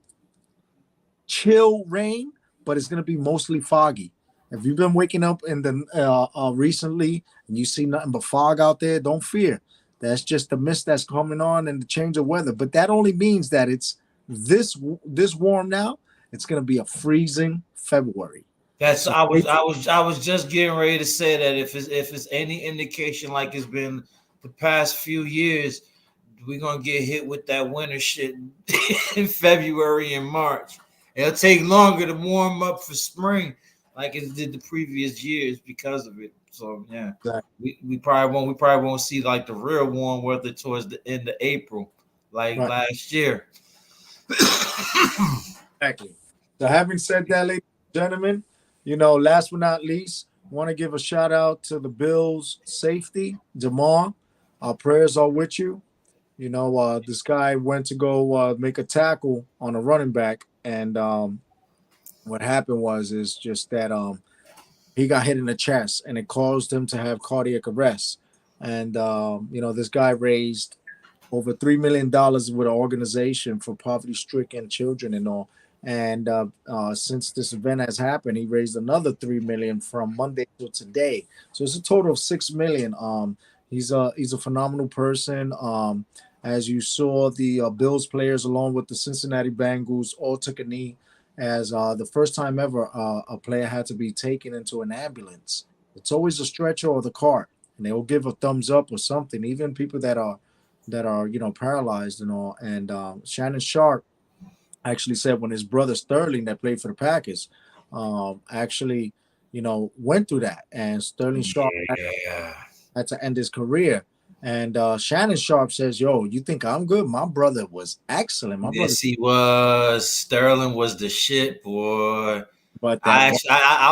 chill rain, but it's going to be mostly foggy. If you've been waking up in the recently and you see nothing but fog out there, don't fear. That's just the mist that's coming on and the change of weather. But that only means that it's this warm now. It's going to be a freezing February. That's I was just getting ready to say that if it's any indication, like it's been the past few years, we're gonna get hit with that winter shit in February and March. It'll take longer to warm up for spring, like it did the previous years because of it. So yeah, exactly. we probably won't see like the real warm weather towards the end of April, like last year. Exactly. So having said that, ladies and gentlemen, last but not least, want to give a shout out to the Bills' safety, Jamal. Our prayers are with you. This guy went to go make a tackle on a running back, and what happened is just that he got hit in the chest, and it caused him to have cardiac arrest. And this guy raised over $3 million with an organization for poverty-stricken children and all. And since this event has happened, he raised another $3 million from Monday to today. So it's a total of $6 million. He's a phenomenal person. As you saw, the Bills players, along with the Cincinnati Bengals, all took a knee as the first time ever a player had to be taken into an ambulance. It's always a stretcher or the cart, and they will give a thumbs up or something. Even people that are paralyzed and all. And Shannon Sharp actually said when his brother Sterling, that played for the Packers, actually went through that, and Sterling Sharp had to end his career. And Shannon Sharp says, "Yo, you think I'm good? My brother was excellent. Yes, he was. Sterling was the shit, boy." But I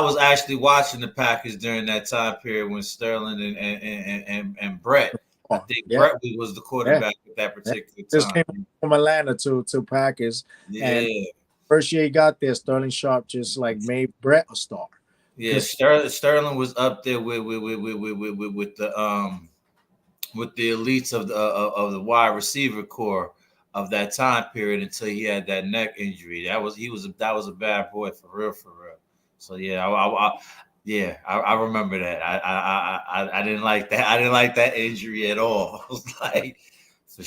was actually watching the Packers during that time period when Sterling and Brett. I think Brett was the quarterback at that particular time. Just came from Atlanta to Packers. Yeah. And first year he got there, Sterling Sharp just like made Brett a star. Yeah, Sterling was up there with the elites of the wide receiver core of that time period until he had that neck injury. That was a bad boy for real. So yeah, I remember that. I didn't like that. I didn't like that injury at all. I was like, for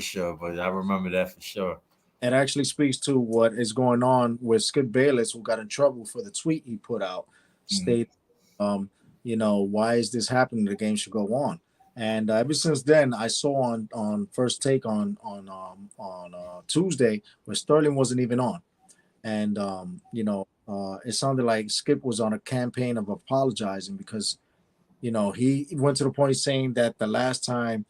sure. But I remember that for sure. It actually speaks to what is going on with Skip Bayless, who got in trouble for the tweet he put out, stating, why is this happening? The game should go on. And ever since then, I saw on First Take on Tuesday where Sterling wasn't even on, and it sounded like Skip was on a campaign of apologizing because, he went to the point saying that the last time,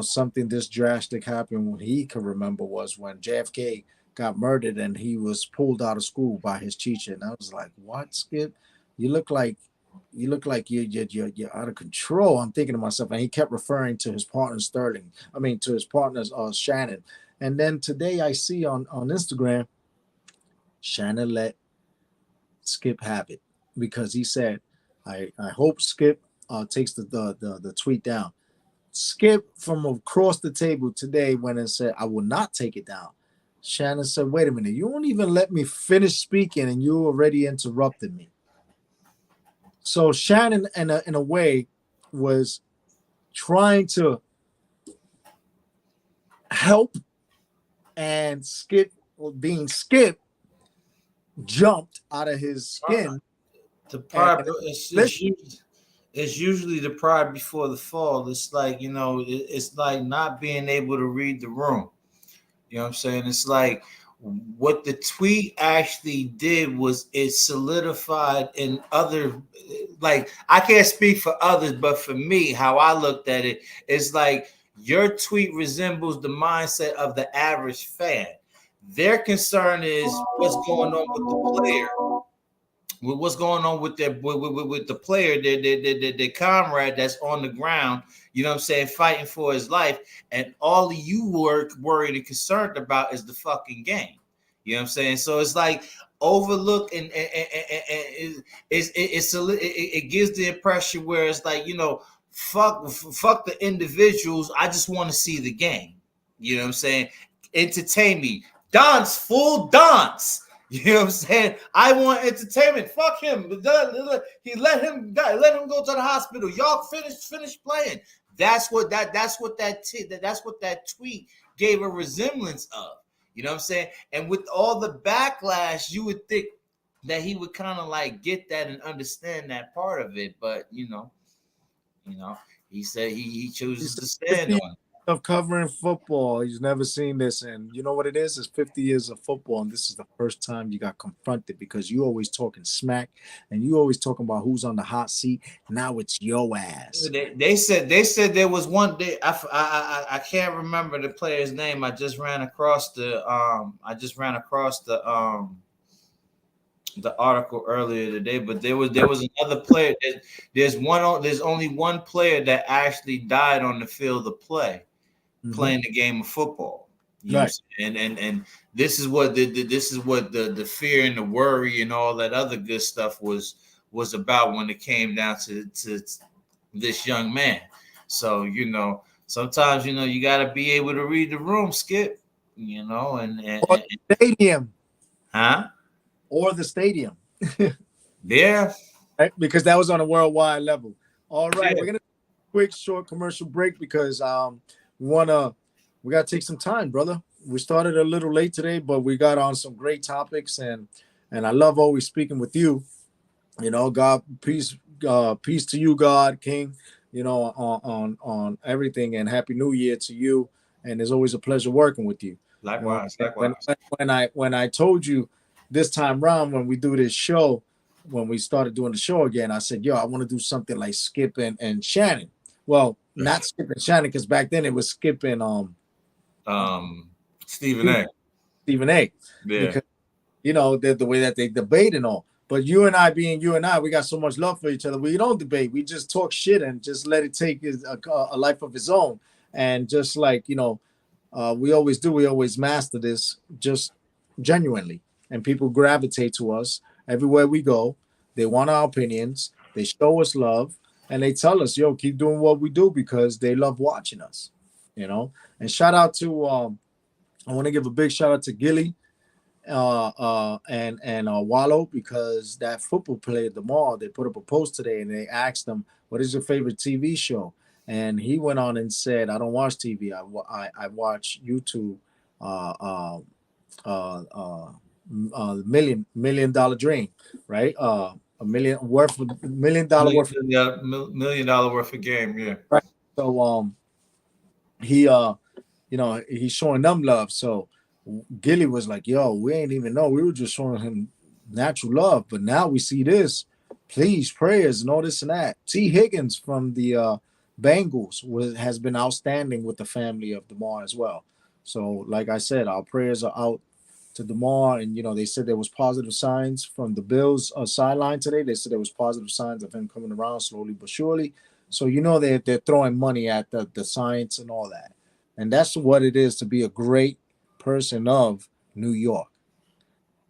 something this drastic happened when he could remember was when JFK got murdered and he was pulled out of school by his teacher. And I was like, "What, Skip? You look like you're out of control." I'm thinking to myself, and he kept referring to his partner to his partner's Shannon. And then today I see on Instagram, Shannon let Skip have it because he said, I hope Skip takes the tweet down. Skip from across the table today went and said, "I will not take it down." Shannon said, "Wait a minute, you won't even let me finish speaking and you already interrupted me." So Shannon, in a way, was trying to help, and Skip, being Skip, jumped out of his skin. The pride it's usually the pride before the fall. It's like, it's like not being able to read the room. You know what I'm saying? It's like what the tweet actually did was it solidified in other, like, I can't speak for others, but for me, how I looked at it, it's like your tweet resembles the mindset of the average fan. Their concern is what's going on with the player. With what's going on with with the player, their comrade that's on the ground, you know what I'm saying, fighting for his life, and all you were worried and concerned about is the fucking game. You know what I'm saying? So it's like overlook and it gives the impression where it's like, you know, fuck the individuals. I just want to see the game. You know what I'm saying? Entertain me. Dance, full dance. You know what I'm saying? I want entertainment. Fuck him. He let him go to the hospital. Y'all finish playing. That's what that tweet gave a resemblance of. You know what I'm saying? And with all the backlash, you would think that he would kind of like get that and understand that part of it. But you know, he said he chooses to stand on it. Of covering football, he's never seen this, and you know what it is? It's 50 years of football, and this is the first time you got confronted because you always talking smack, and you always talking about who's on the hot seat. Now it's your ass. They said there was one day. I can't remember the player's name. I just ran across the article earlier today, but there was another player. There's only one player that actually died on the field of play. Playing the game of football, right? And this is what the fear and the worry and all that other good stuff was about when it came down to this young man. So you know, sometimes you know you got to be able to read the room, Skip. You know, and the stadium, huh? Or the stadium, yeah, right? Because that was on a worldwide level. All right, yeah. We're gonna quick short commercial break because we gotta take some time, brother. We started a little late today, but we got on some great topics, and I love always speaking with you. You know, God, peace to you, God, King. You know, on everything, and Happy New Year to you. And it's always a pleasure working with you. Likewise, you know, likewise. When I told you this time round when we do this show, when we started doing the show again, I said, yo, I want to do something like Skip and Shannon. Well, not Skip and Shannon, because back then it was Skip and Stephen A. Stephen A. Yeah. Because you know the way that they debate and all. But you and I, being you and I, we got so much love for each other. We don't debate. We just talk shit and just let it take a life of its own. And just like, you know, we always do, we always master this just genuinely. And people gravitate to us everywhere we go. They want our opinions. They show us love. And they tell us, yo, keep doing what we do because they love watching us, you know. And shout out to, I want to give a big shout out to Gilly and Wallow, because that football player at the mall, they put up a post today and they asked him, what is your favorite TV show? And he went on and said, I don't watch TV. I watch YouTube, million dollar dream, right? $1 million worth of game, yeah. Right. So he you know, he's showing them love. So Gilly was like, yo, we ain't even know. We were just showing him natural love. But now we see this. Please, prayers and all this and that. T. Higgins from the Bengals has been outstanding with the family of DeMar as well. So like I said, our prayers are out to DeMar, and you know, they said there was positive signs from the Bills sideline today. They said there was positive signs of him coming around slowly but surely. So you know they're throwing money at the science and all that, and that's what it is to be a great person of New York.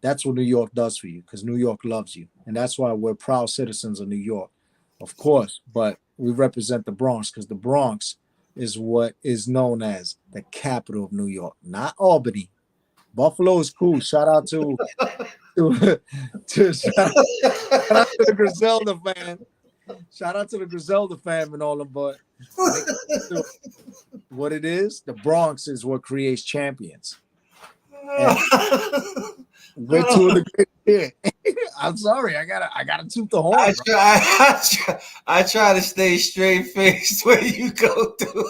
That's what New York does for you, because New York loves you, and that's why we're proud citizens of New York, of course. But we represent the Bronx because the Bronx is what is known as the capital of New York, not Albany. Buffalo is cool. Shout out to shout out to the Griselda fan. Shout out to the Griselda fan and all them, but what it is, the Bronx is what creates champions. And we're two of the great here. I'm sorry, I gotta toot the horn. I try to stay straight faced where you go through.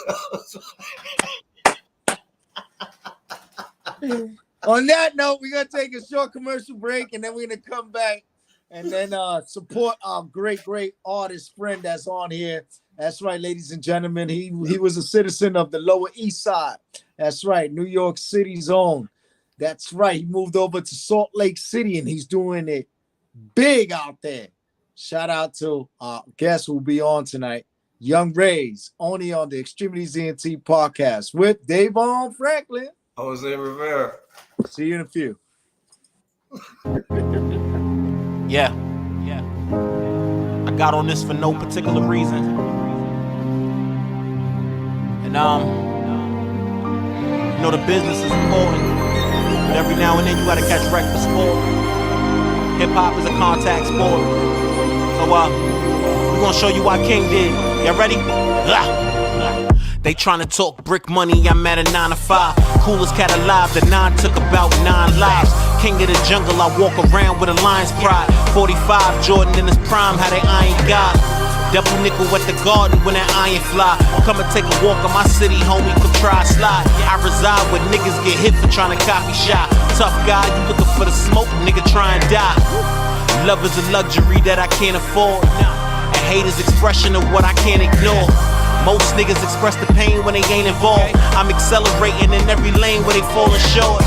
On that note, we're going to take a short commercial break, and then we're going to come back and then support our great artist friend that's on here. That's right, ladies and gentlemen. He was a citizen of the Lower East Side. That's right, New York City's own. That's right. He moved over to Salt Lake City, and he's doing it big out there. Shout out to our guest who will be on tonight, Young Rays, only on the X-Tremitiez Entertainment podcast with DAVON Franklin. Jose Rivera. See you in a few. Yeah. I got on this for no particular reason. And you know the business is important, but every now and then you gotta catch wreck for sport. Hip hop is a contact sport. So we're gonna show you why King did. Y'all ready? They tryna talk brick money, I'm at a 9 to 5. Coolest cat alive, the 9 took about 9 lives. King of the jungle, I walk around with a lion's pride. 45, Jordan in his prime, how they iron God. Double nickel at the garden when that iron fly. Come and take a walk on my city, homie, come try slide. I reside where niggas get hit for trying to copy shot. Tough guy, you looking for the smoke, nigga try and die. Love is a luxury that I can't afford, and hate is expression of what I can't ignore. Most niggas express the pain when they ain't involved. I'm accelerating in every lane where they falling short.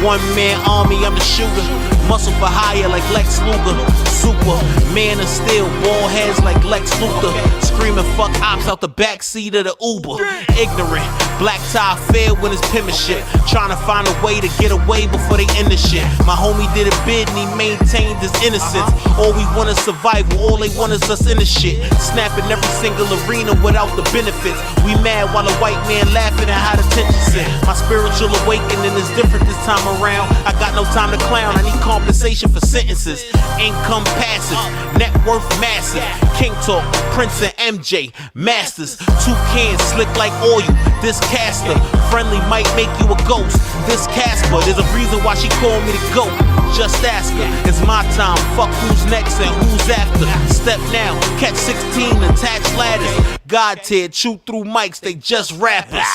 One man army, I'm the shooter. Muscle for hire like Lex Luger. Super man of steel, ball heads like Lex Luthor. Screaming fuck ops out the backseat of the Uber. Ignorant, black tie fair when it's pimpin' shit. Trying to find a way to get away before they end the shit. My homie did a bid and he maintained his innocence. All we want is survival, all they want is us in the shit. Snapping every single arena without the benefits. We mad while a white man laughing at how the tension sit. My spiritual awakening is different this time around. I got no time to clown, I need compensation for sentences. Income passive, net worth massive. King talk, Prince and MJ, masters. Two cans slick like oil, this caster. Friendly might make you a ghost, this Casper. There's a reason why she called me the GOAT. Just ask her, it's my time, fuck who's next and who's after. Step now, catch 16, attach ladders. God tier, chew through mics, they just rappers.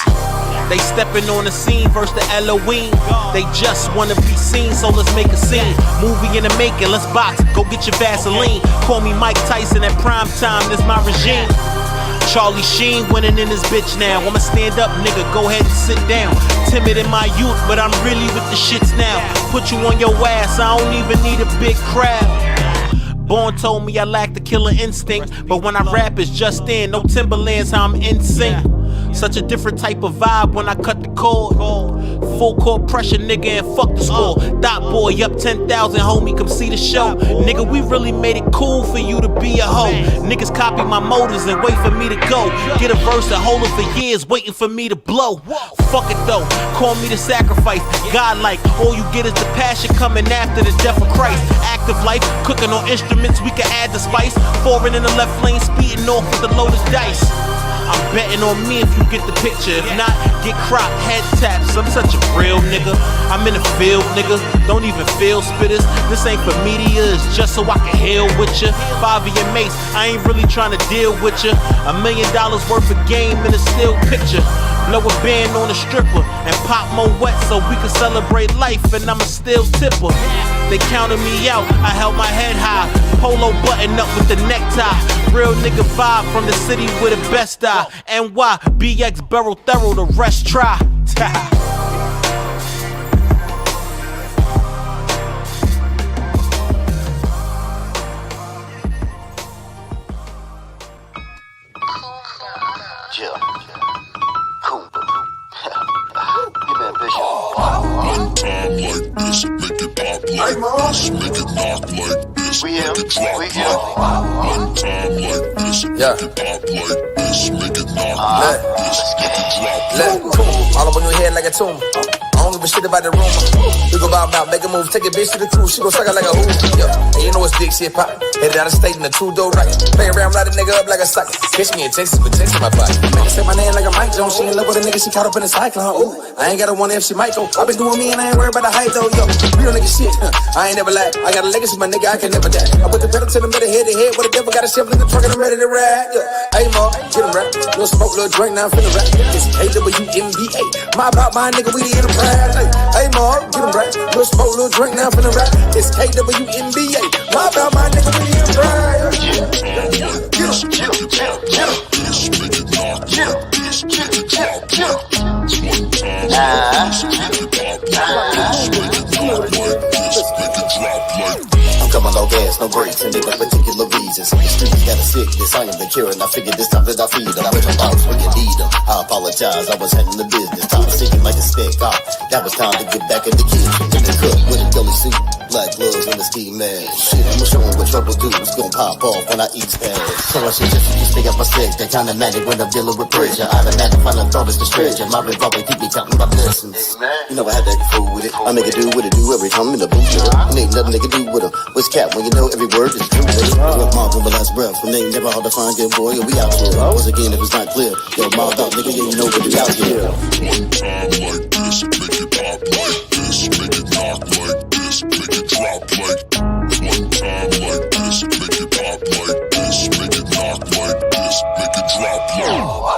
They stepping on the scene versus the Halloween. They just wanna be seen, so let's make a scene. Movie in the making, let's box, go get your Vaseline. Call me Mike Tyson at prime time, this my regime. Charlie Sheen winning in this bitch now. I'ma stand up, nigga, go ahead and sit down. Timid in my youth, but I'm really with the shits now. Put you on your ass, I don't even need a big crowd. Born told me I lack the killer instinct, but when I rap it's just in, no Timberlands, how I'm in sync. Such a different type of vibe when I cut the cord. Full court pressure, nigga, and fuck the score. Dot boy up 10,000, homie, come see the show. Nigga, we really made it cool for you to be a hoe. Niggas copy my motives and wait for me to go. Get a verse and hold it for years, waiting for me to blow. Fuck it though, call me the sacrifice. God-like, all you get is the passion coming after the death of Christ. Active life, cooking on instruments, we can add the spice. Foreign in the left lane, speeding off with the loaded dice. I'm betting on me if you get the picture. If not, get cropped, head taps. I'm such a real nigga. I'm in the field, nigga. Don't even feel spitters. This ain't for media, it's just so I can heal with ya. 5 of your mates, I ain't really trying to deal with ya. $1 million worth of game in a still picture. Blow a band on a stripper and pop more wet so we can celebrate life, and I'm a still tipper. They counted me out, I held my head high. Polo button up with the necktie. Real nigga vibe from the city with the best eye. NY, BX, Barrel Thorough, the rest try. One time like this, make it pop like this, make it knock like this, make it drop like. One time like this, make it pop like this, make it knock like this, make it drop like. All up on your head like a tumor. I don't give a shit about the rumor. We go bout, make a move, take a bitch to the crew. She gon' suck it like a hoover. Yeah, and you know it's big shit pop. Headed out of state in a two-door rocket. Play around, ride a nigga up like a socket. Catch me in Texas with Texas in my pocket. Make her say my name like a Mike Jones. She in love with a nigga, she caught up in a cyclone. Ooh, I ain't got a one if she might go. I been doing me and I ain't worried about the height though. Yo, real nigga shit. I ain't never lied. I got a legacy, my nigga, I can never die. I put the pedal to the middle, head to head. With the devil got a shovel in the truck and I'm ready to ride. Yeah, hey, ma, get him right. Little smoke, little drink, now I'm finna rap. It's AWMBA. My about my nigga, we the enterprise. Hey, ma, get him right. Little smoke, little drink, now I'm finna rap. It's KWMBA. My about my nigga, we the enterprise. Get him. no breaks, and they got particular reasons. The streets got a sickness, I am the cure, and I figured this time that I feed them. With my bounce when you need them. I apologize, I was handling the business. Time to sing like a stick off. That was time to get back in the kitchen. In the cook with a deli suit, black gloves and a ski mask. Shit, I'ma show 'em what trouble do. It's gonna pop off when I eat fast. So I suggest you stay up my stick. That kind of magic when I'm dealing with pressure. Automatic, final thought is the treasure. My revolver keep me counting my blessings. You know I had that fool with it. I make it do what it do every time I'm in the booth. And ain't nothing they can do with them. What's cap when you know every word is true? What mom from the last breath. When they never hard to find, good boy, we out here. Once again, if it's not clear, yo, mom out, nigga, you know what we out here. One time like this, make it pop like this, make it knock like this, make it drop like. One time like this, make it pop like this, make it knock like this, make it drop like.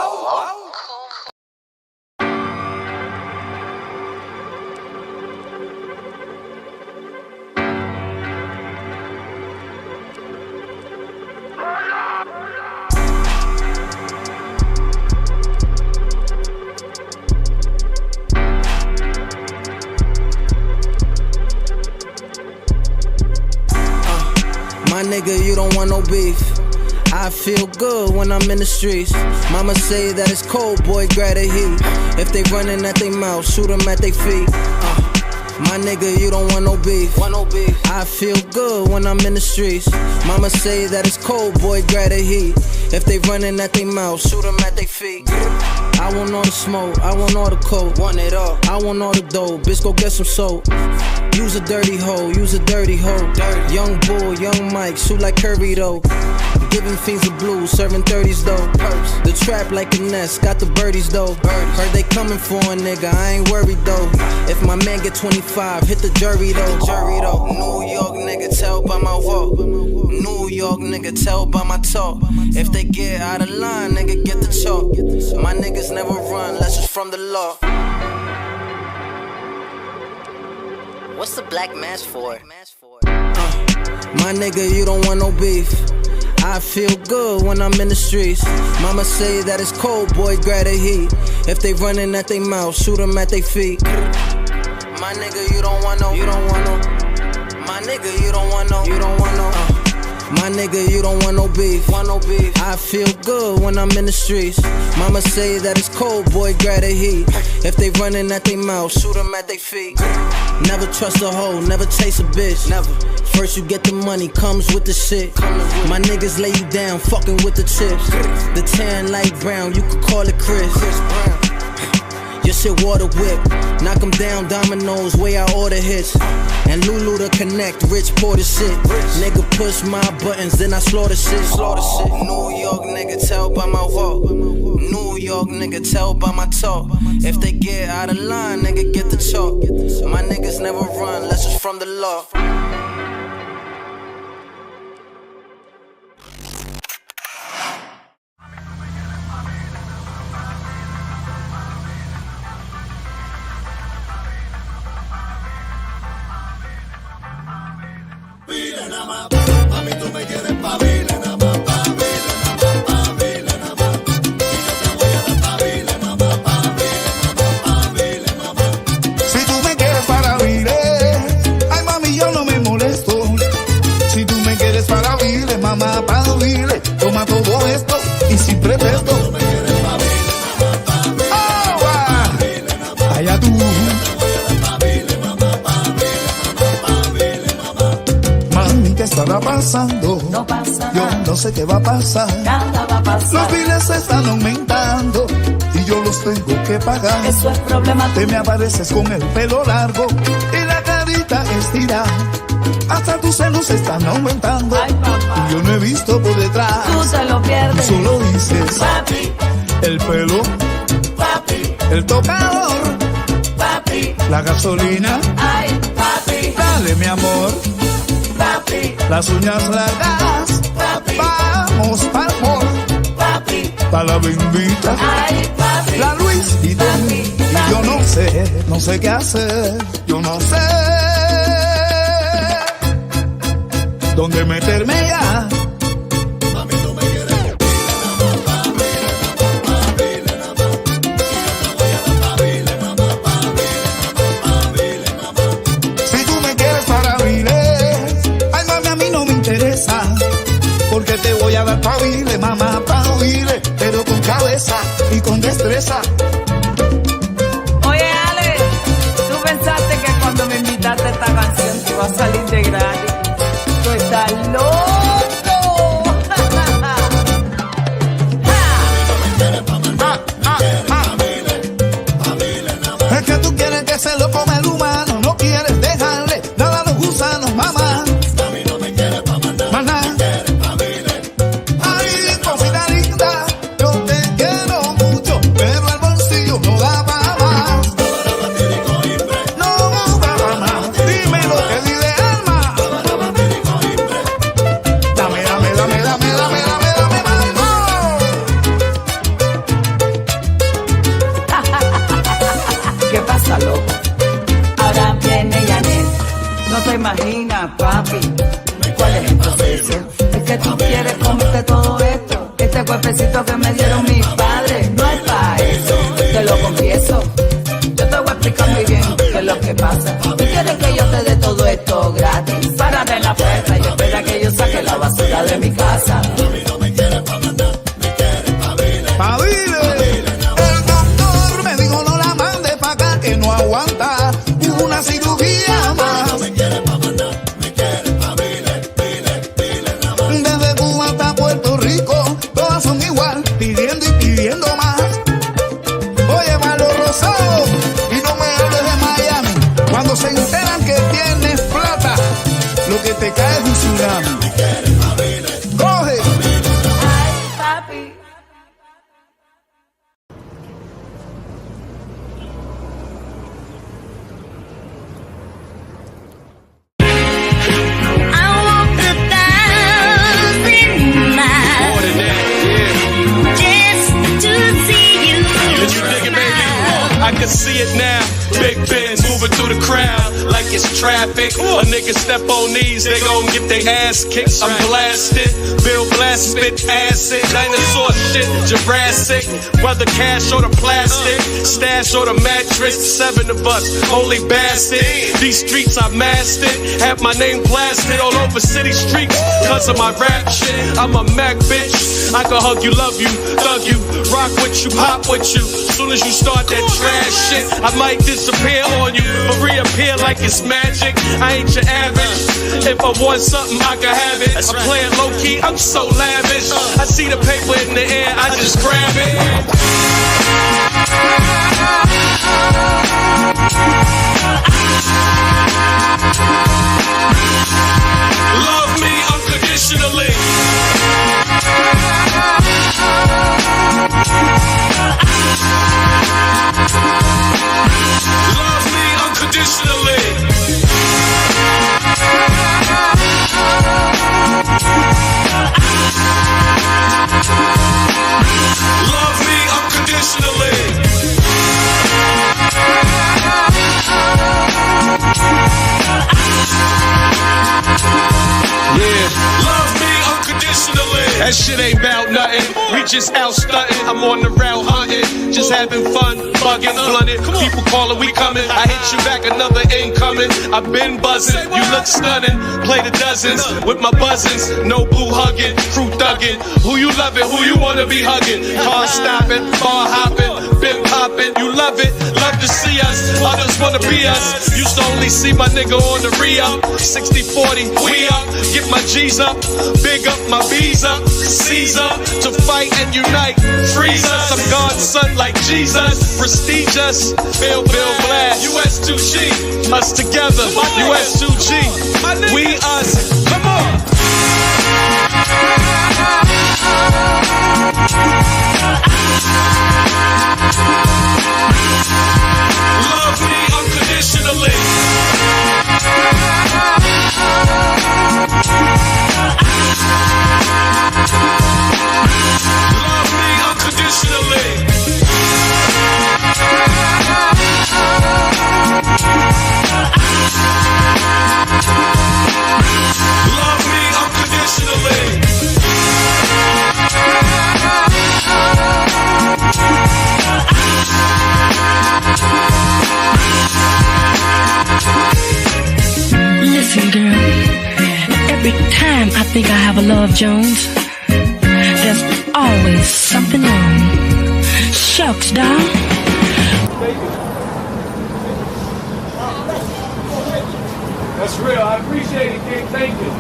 My nigga, you don't want no beef. I feel good when I'm in the streets. Mama say that it's cold, boy, grab the heat. If they running at their mouth, shoot them at their feet. My nigga, you don't want no beef. I feel good when I'm in the streets. Mama say that it's cold, boy, grab the heat. If they running at their mouth, shoot them at their feet. I want all the smoke, I want all the coke. Want it all, I want all the dough. Bitch, go get some soap. Use a dirty hoe, use a dirty hoe. Young bull, young Mike, shoot like Curry though. Giving fiends the blues, serving 30s though. The trap like a nest, got the birdies though. Heard they coming for a nigga, I ain't worried though. If my man get 25, hit the jury though. New York nigga, tell by my walk. New York nigga, tell by my talk. If they get out of line, nigga, get the chalk. My niggas never run, unless it's from the law. What's the black mask for? My nigga, you don't want no beef. I feel good when I'm in the streets. Mama say that it's cold, boy, grab the heat. If they running at their mouth, shoot them at their feet. My nigga, you don't want no. My nigga, you don't want no. My nigga, you don't want no beef. I feel good when I'm in the streets. Mama say that it's cold, boy, grab the heat. If they running at their mouth, shoot them at their feet. Never trust a hoe, never chase a bitch. Never. First you get the money, comes with the shit. My niggas lay you down, fucking with the chips. The tan light brown, you could call it Chris Brown. Your shit water whip, knock 'em down, dominoes, way I order hits. And Lulu to connect, rich pour the shit. Nigga push my buttons, then I slaughter shit. New York nigga, tell by my walk. New York nigga, tell by my talk. If they get out of line, nigga, get the chalk. My niggas never run, unless it's from the law. Mami, tú me quieres pa' vile, nada más, pa' vile, nada más, pa' vile, nada más. Y yo te voy a dar pa' vile, mamá, pa' vile, mamá, pa' vile, mamá. Si tú me quieres para vile, ay mami, yo no me molesto. Si tú me quieres para vile, mamá, para vile, toma todo esto y sin pretexto. Tú me quieres pa' vile, mamá, pa' vile, mamá, allá tú. ¿Qué estará pasando? No pasa yo nada. No sé qué va a pasar. Nada va a pasar. Los biles están aumentando y yo los tengo que pagar. Eso es problema tuyo. Te me apareces con el pelo largo y la carita estirada. Hasta tus senos están aumentando. Ay, papá. Y yo no he visto por detrás. Tú te lo pierdes. Solo dices papi, el pelo, papi, el tocador, papi, la gasolina. ay, papi, Dale mi amor, papi, las uñas largas, papi, vamos pa'l amor, papi, pa' la bendita, ay, papi, la Luis y papi, y yo no sé qué hacer, yo no sé dónde meterme ya. mami, tú me quieres pa' vile, nada más, pa' vile, mamá. Y yo te voy a dar pa' vile, mamá, pa' vile, mamá, pa' vile, mamá. Si tú me quieres para vile, ay mami, a mí no me interesa. esa. Oye, Ale, tú pensaste que cuando me invitaste a esta canción te iba a salir de gratis. Tú estás loco. Es que tú quieres que se lo coma el humano, no quieres dejarle nada a los gusanos, mamá. A mí no me quieres pa' mandar, maná. Ay, cosita linda, yo te quiero mucho, pero el bolsillo no da pa' más. No da pa' más, dime lo que dice alma. Dame, dame, dame, dame, dame, dame, dame, ¿Qué pasa, loco? Ahora viene Janet. No te imaginas, papi, cuál es el proceso. Es que tú quieres comerte todo esto. Este cuerpecito que me dieron mis padres no es para eso. Te lo confieso. Yo te voy a explicar muy bien qué es lo que pasa. Tú quieres que yo te dé todo esto gratis. Párate en la puerta y espera que yo saque la basura de mi casa. Pabile. El doctor me dijo no la mande pa' acá que no aguanta una cirugía más. Desde Cuba hasta Puerto Rico todas son igual, pidiendo y pidiendo más. Oye, malo rosado, y no me hables de Miami. Cuando se enteran que tienes plata, lo que te cae es un tsunami. Coge. Ay, papi. I can see it now. Big Benz moving through the crowd like it's traffic. A nigga step on these, they gon' get their ass kicked. I'm blasted, Bill Blast spit acid, dinosaur shit, Jurassic. Whether cash or the plastic, stash or the mattress, 7 of us, holy bastard. These streets I mastered, have my name plastered all over city streets. Cause of my rap shit, I'm a Mac bitch. I can hug you, love you, thug you, rock with you, pop with you. Soon as you start that trash shit, I might disappear on you, but reappear like it's magic. I ain't your average. If I want something, I can have it. I'm playing low key, I'm so lavish. I see the paper in the air, I just grab it. Love me unconditionally. Love me unconditionally. Love me unconditionally. Yeah. Love me unconditionally. That shit ain't about nothing. We just out stunting. I'm on the route hunting. Just having fun, bugging, blunted. People calling, we coming. I hit you back, another incoming. I've been buzzing. You look stunning. Play the dozens with my buzzins. No boo hugging, crew thugging. Who you loving? Who you wanna be hugging? Car stopping, bar hopping, been popping. You love it, love to see us. Others wanna be us. Used to only see my nigga on the re-up. 60-40, we up. Get my G's up, big up my B's up. C's up to fight and unite. Freeze us, I'm God's son like Jesus. Prestigious, Bill Blast. US2G, us together. US2G, we us. Come on. Love me unconditionally. Love me unconditionally. Love me unconditionally. Listen, girl, every time I think I have a Love Jones, there's always something wrong. Shucks, dog. That's real. I appreciate it, King. Thank you.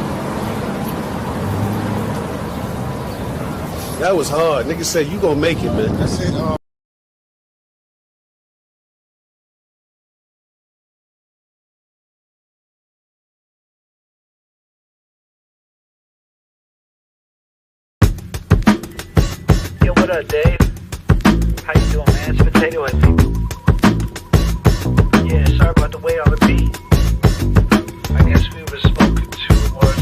That was hard. Nigga said you gonna make it, man. That's it. Yo, what up, Dave? How you doing, man? It's Potato Head, people. Yeah, sorry about the way on the beat. I guess we were smoking too much.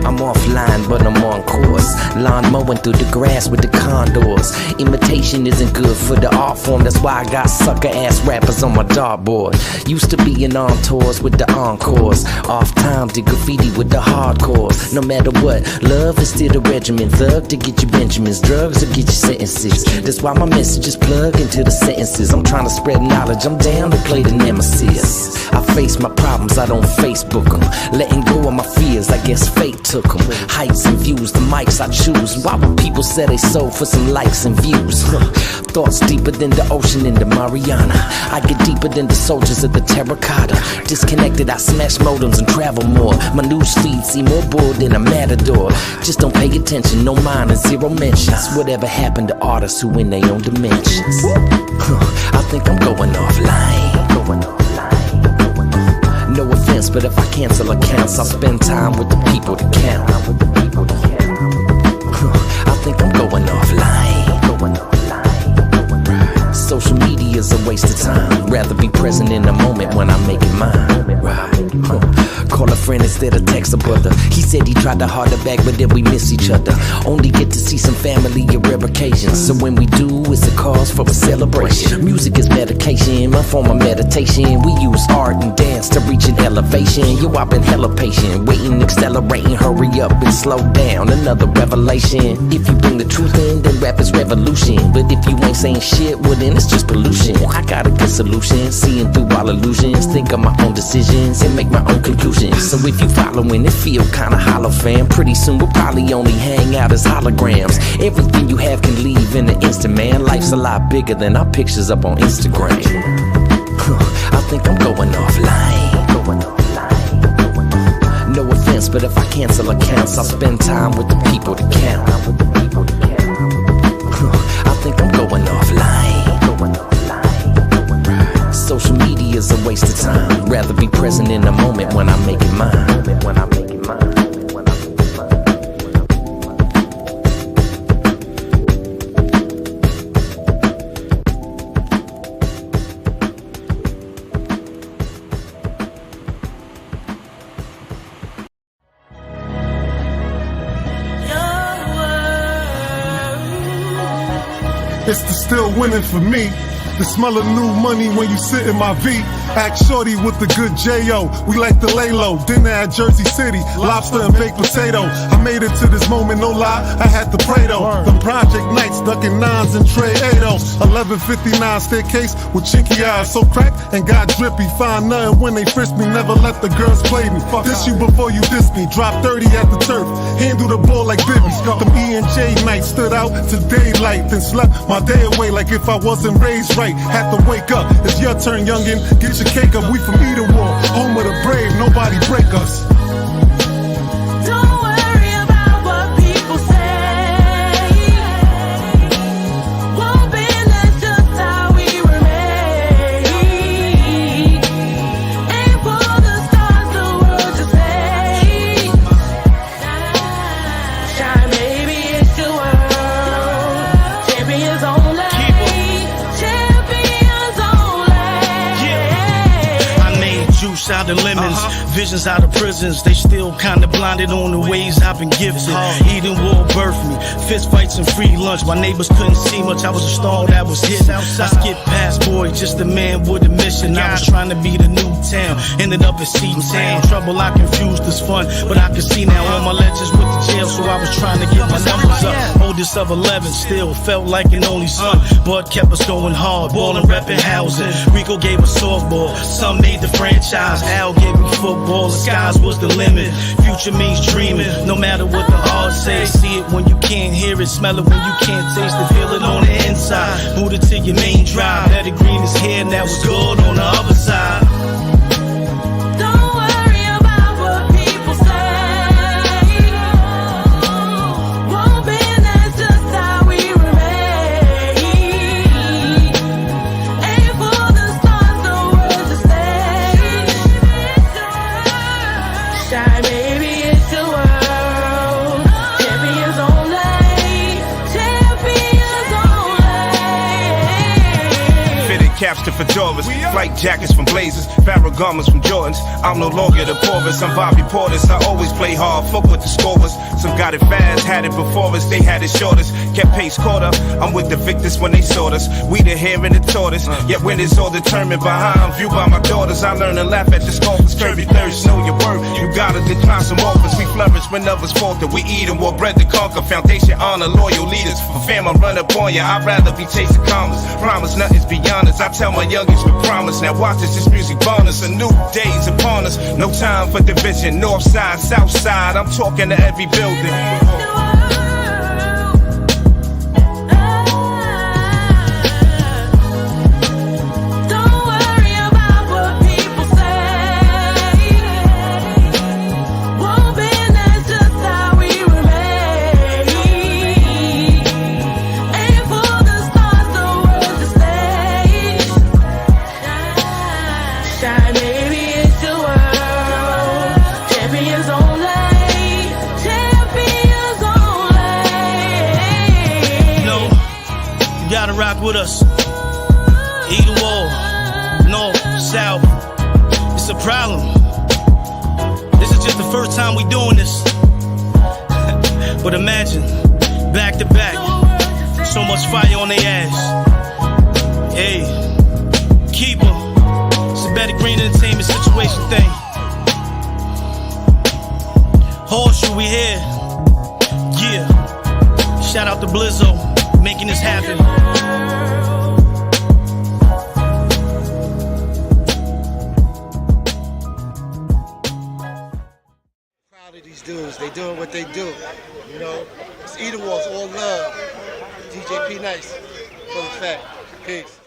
I'm offline, but I'm on course. Lawn mowing through the grass with the condors. Imitation isn't good for the art form. That's why I got sucker ass rappers on my dartboard. Used to being on tours with the encores. Off time did graffiti with the hardcores. No matter what, love is still the regimen. Thug to get you Benjamins, drugs to get you sentences. That's why my messages plug into the sentences. I'm trying to spread knowledge, I'm down to play the nemesis. I face my problems, I don't Facebook them. Letting go of my fears, I guess fate took them. Heights and views, the mics I choose. Why would people say they sold for some likes and views? Thoughts deeper than the ocean in the Mariana. I get deeper than the soldiers of the terracotta. Disconnected, I smash modems and travel more. My news feed see more bull than a matador. Just don't pay attention, no mind and zero mentions. Whatever happened to artists who in their own dimensions? I think I'm going offline. No offense, but if I cancel accounts, I'll spend time with the people to count. I think I'm going offline. Social media's a waste of time. Rather be present in the moment when I'm making mine. Call a friend instead of text a brother. He said he tried to harder back, but then we miss each other. Only get to see some family at rare occasions. So when we do, it's a cause for a celebration. Music is medication, my form of meditation. We use art and dance to reach an elevation. Yo, I've been hella patient, waiting, accelerating, hurry up and slow down. Another revelation. If you bring the truth in, then rap is revolution. But if you ain't saying shit, well then it's just pollution. I got a good solution, seeing through all illusions. Think of my own decisions and make my own conclusions. So if you following it, feel kinda hollow, fam. Pretty soon we'll probably only hang out as holograms. Everything you have can leave in an instant, man. Life's a lot bigger than our pictures up on Instagram. I think I'm going offline. No offense, but if I cancel accounts, I'll spend time with the people to count. I think I'm going offline. Social media's a waste of time. Rather be present in the moment when I'm making mine. It's the still winning for me. The smell of new money when you sit in my V. Act shorty with the good J.O. We like to lay low. Dinner at Jersey City, lobster and baked potato. I made it to this moment, no lie, I had to pray though. Them project nights, ducking nines and tray 8-0. 1159 staircase with chinky eyes, so cracked and got drippy. Find nothing when they frisk me, never let the girls play me. Diss you before you diss me, drop 30 at the turf. Handle the ball like Bibby. Them E&J nights stood out to daylight, then slept my day away like if I wasn't raised right. Had to wake up, it's your turn, youngin'. Get your cake up, we from Eden War, home of the brave, nobody break us. Don't worry about what people say. Won't be, that's just how we were made. Aim for the stars, the world to say. Shine, baby, it's your world. Champions only. Juice out of lemons, visions out of prisons. They still kinda blinded on the ways I've been gifted. Eden War birthed me, fist fights and free lunch. My neighbors couldn't see much, I was a star that was hidden. I skipped past boy, just a man with a mission. I was trying to be the new town, ended up at Seton Town. Trouble I confused as fun, but I can see now all my legends with the jail, so I was trying to get my numbers up. Oldest of 11, still felt like an only son. Bud kept us going hard, ballin', reppin' housing. Rico gave us softball, some made the franchise. Al gave me football. ball, the skies was the limit. Future means dreaming, no matter what the odds say. See it when you can't hear it, smell it when you can't taste it, feel it on the inside. Boot it to your main drive, better green is here, now it's good on the other side. Caps to fedoras, flight jackets from Blazers, barrel garments from Jordans. I'm no longer the poorest, I'm Bobby Portis. I always play hard, fuck with the scorers. Some got it fast, had it before us, they had it shortest. Kept pace quarter, I'm with the victors when they sought us. We the hare and the tortoise, yet when it's all determined by how I'm viewed by my daughters. I learn to laugh at the scoffers, curb your thirst, know your worth. You gotta decline some offers, we flourish when others falter. We eat and war bread to conquer, foundation, honor, loyal leaders. For fam, I run up on ya, I'd rather be chasing commas. Promise nothing's beyond us, I tell my youngest with promise. Now watch this music bonus. A new day's upon us. No time for division. North side, south side. I'm talking to every building. Rock with us. Either wall, north, south. It's a problem. This is just the first time we doing this. But imagine, back to back, so much fire on their ass. Hey, keeper. It's a better green entertainment situation thing. Horseshoe, we here. Yeah. Shout out to Blizzo, making this happen. These dudes, they doing what they do, you know. It's Either Walls, all love. DJ P Nice, full effect. Peace.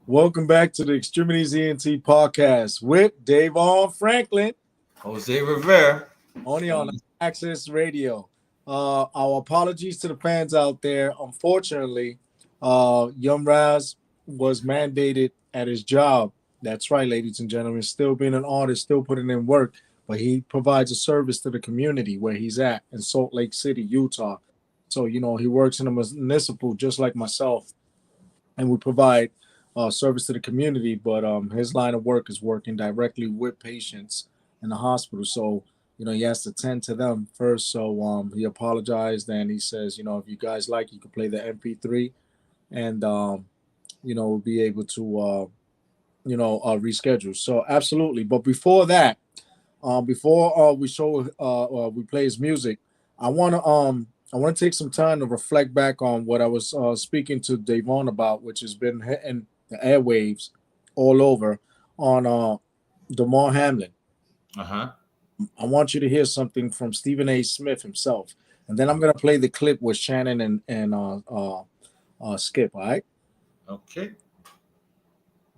Welcome back to the X-Tremitiez ENT podcast with DAVON Franklin, Jose Rivera, only on Access Radio. Our apologies to the fans out there. Unfortunately, Young Raz was mandated at his job. That's right, ladies and gentlemen. Still being an artist, still putting in work, but he provides a service to the community where he's at in Salt Lake City, Utah. So, you know, he works in a municipal just like myself, and we provide service to the community. But his line of work is working directly with patients in the hospital. So, you know, he has to tend to them first. So he apologized and he says, you know, if you guys like, you can play the MP3 and, you know, we'll be able to, reschedule. So absolutely. But before that, before we show, we play his music, I want to take some time to reflect back on what I was speaking to DAVON about, which has been hitting the airwaves all over on Damar Hamlin. Uh-huh. I want you to hear something from Stephen A. Smith himself, and then I'm gonna play the clip with Shannon and Skip. All right? Okay.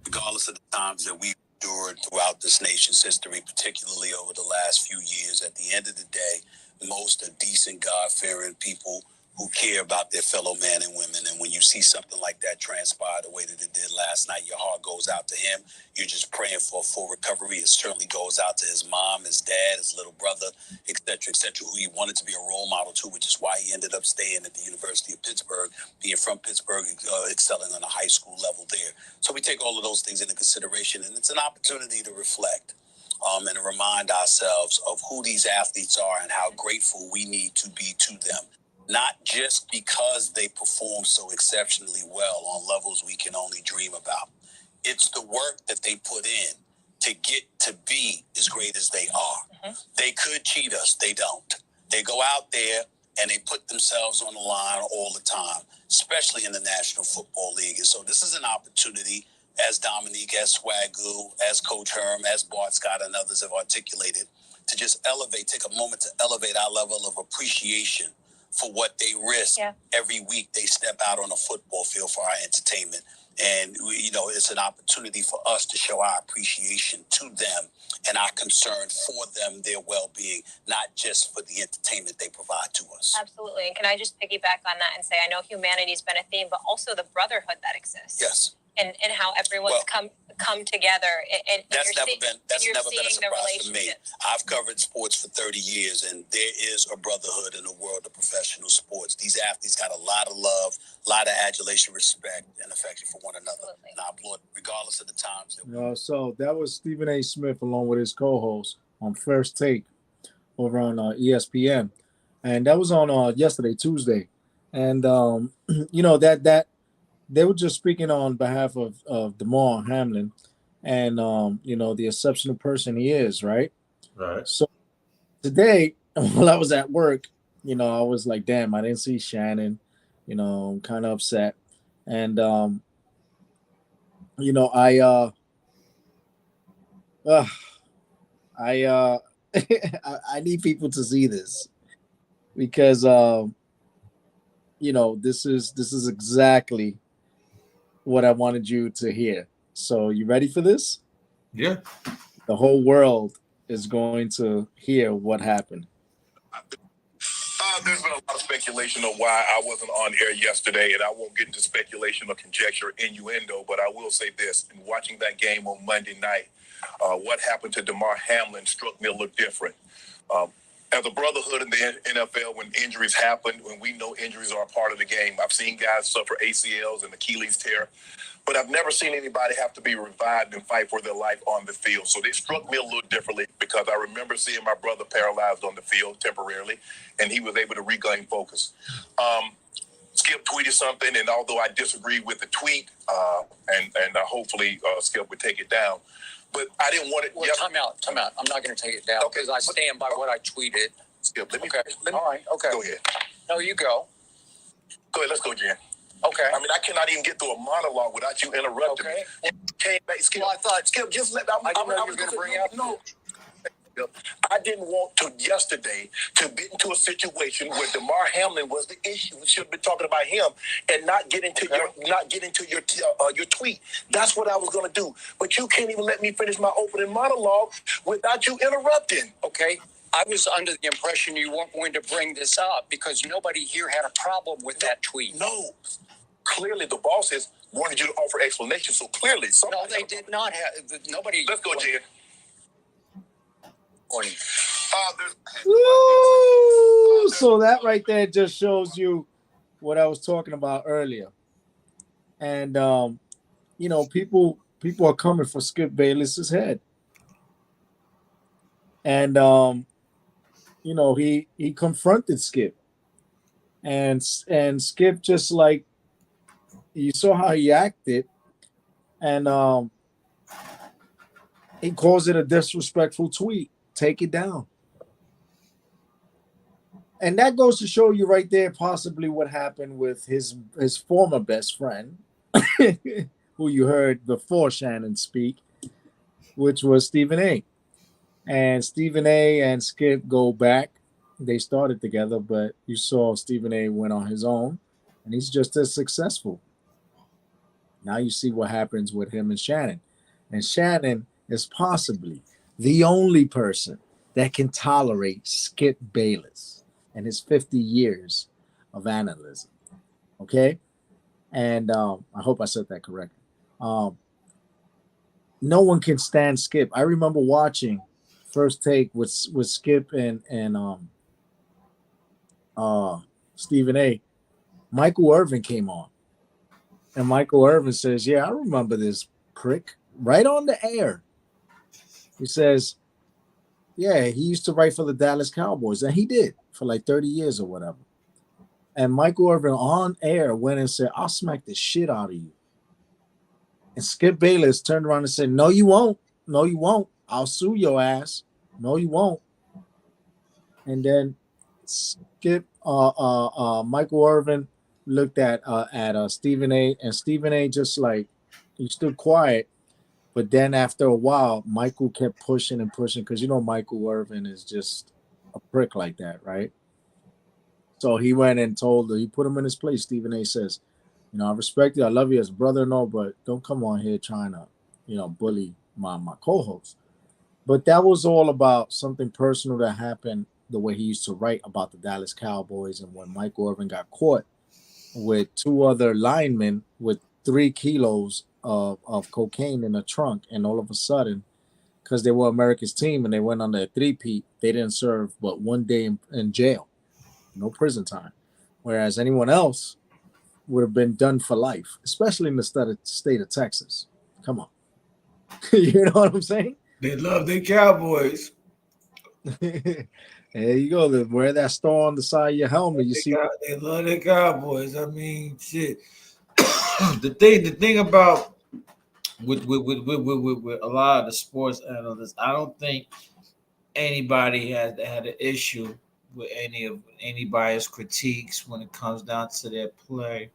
Regardless of the times that we've endured throughout this nation's history, particularly over the last few years, at the end of the day, most are decent, God-fearing people who care about their fellow men and women. And when you see something like that transpire the way that it did last night, your heart goes out to him. You're just praying for a full recovery. It certainly goes out to his mom, his dad, his little brother, et cetera, who he wanted to be a role model to, which is why he ended up staying at the University of Pittsburgh, being from Pittsburgh, excelling on a high school level there. So we take all of those things into consideration, and it's an opportunity to reflect and to remind ourselves of who these athletes are and how grateful we need to be to them. Not just because they perform so exceptionally well on levels we can only dream about. It's the work that they put in to get to be as great as they are. Mm-hmm. They could cheat us. They don't. They go out there and they put themselves on the line all the time, especially in the National Football League. And so this is an opportunity, as Dominique, as Swagoo, as Coach Herm, as Bart Scott and others have articulated, to just take a moment to elevate our level of appreciation for what they risk every week they step out on a football field for our entertainment. And, it's an opportunity for us to show our appreciation to them and our concern for them, their well-being, not just for the entertainment they provide to us. Absolutely. And can I just piggyback on that and say, I know humanity's been a theme, but also the brotherhood that exists. Yes. And how everyone's come together. And that's never been a surprise to me. I've covered sports for 30 years, and there is a brotherhood in the world of professional sports. These athletes got a lot of love, a lot of adulation, respect, and affection for one another. Absolutely. And I applaud, regardless of the times. So that was Stephen A. Smith along with his co-host on First Take over on ESPN, and that was on yesterday, Tuesday, and that. They were just speaking on behalf of Damar Hamlin and, the exceptional person he is, right? Right. So today, while I was at work, I was like, damn, I didn't see Shannon, I'm kind of upset. And, I I need people to see this because, this is exactly what I wanted you to hear. So you ready for this? Yeah. The whole world is going to hear what happened. There's been a lot of speculation on why I wasn't on air yesterday, and I won't get into speculation or conjecture, innuendo, but I will say this. In watching that game on Monday night, what happened to Damar Hamlin struck me a little different. As a brotherhood in the NFL, when injuries happen, when we know injuries are a part of the game, I've seen guys suffer ACLs and Achilles tear, but I've never seen anybody have to be revived and fight for their life on the field. So they struck me a little differently because I remember seeing my brother paralyzed on the field temporarily, and he was able to regain focus. Skip tweeted something, and although I disagree with the tweet, and hopefully Skip would take it down, but I didn't want it. Well, time out. I'm not going to take it down because I stand by what I tweeted. Skip, all right, okay. Go ahead. No, you go. Go ahead, let's go, Jen. Okay. I mean, I cannot even get through a monologue without you interrupting me. Came back, Skip. Well, I thought, Skip, just let I didn't know you were going to bring out. No. I didn't want to yesterday to get into a situation where Damar Hamlin was the issue. We should have been talking about him and not get into your tweet. That's what I was going to do. But you can't even let me finish my opening monologue without you interrupting. Okay. I was under the impression you weren't going to bring this up because nobody here had a problem with that tweet. No. Clearly, the bosses wanted you to offer explanations. So clearly, no, they did not have. Nobody. Let's go, Jen. So that right there just shows you what I was talking about earlier. And people are coming for Skip Bayless's head. And he confronted Skip. And Skip just like you saw how he acted, and he calls it a disrespectful tweet. Take it down. And that goes to show you right there possibly what happened with his former best friend, who you heard before Shannon speak, which was Stephen A. And Stephen A. and Skip go back. They started together, but you saw Stephen A. went on his own, and he's just as successful. Now you see what happens with him and Shannon. And Shannon is possibly the only person that can tolerate Skip Bayless and his 50 years of analysis. Okay? And I hope I said that correctly. No one can stand Skip. I remember watching First Take with Skip and Stephen A. Michael Irvin came on. And Michael Irvin says, yeah, I remember this prick right on the air. He says, yeah, he used to write for the Dallas Cowboys, and he did for like 30 years or whatever. And Michael Irvin on air went and said, I'll smack the shit out of you. And Skip Bayless turned around and said, no, you won't. No, you won't. I'll sue your ass. No, you won't. And then Skip. Michael Irvin looked at Stephen A. and Stephen A. just like he stood quiet. But then after a while, Michael kept pushing and pushing because Michael Irvin is just a prick like that, right? So he went and he put him in his place. Stephen A. says, I respect you, I love you as a brother, and all, but don't come on here trying to, bully my co-host. But that was all about something personal that happened. The way he used to write about the Dallas Cowboys, and when Michael Irvin got caught with two other linemen with 3 kilos of cocaine in the trunk, and all of a sudden, because they were America's team and they went on their three-peat, they didn't serve but 1 day in jail, no prison time, whereas anyone else would have been done for life, especially in the state of Texas. Come on. You know what I'm saying? They love their Cowboys. There you go. Wear that star on the side of your helmet. You see, they love their Cowboys. I mean, shit. the thing about with a lot of the sports analysts, I don't think anybody had an issue with anybody's critiques when it comes down to their play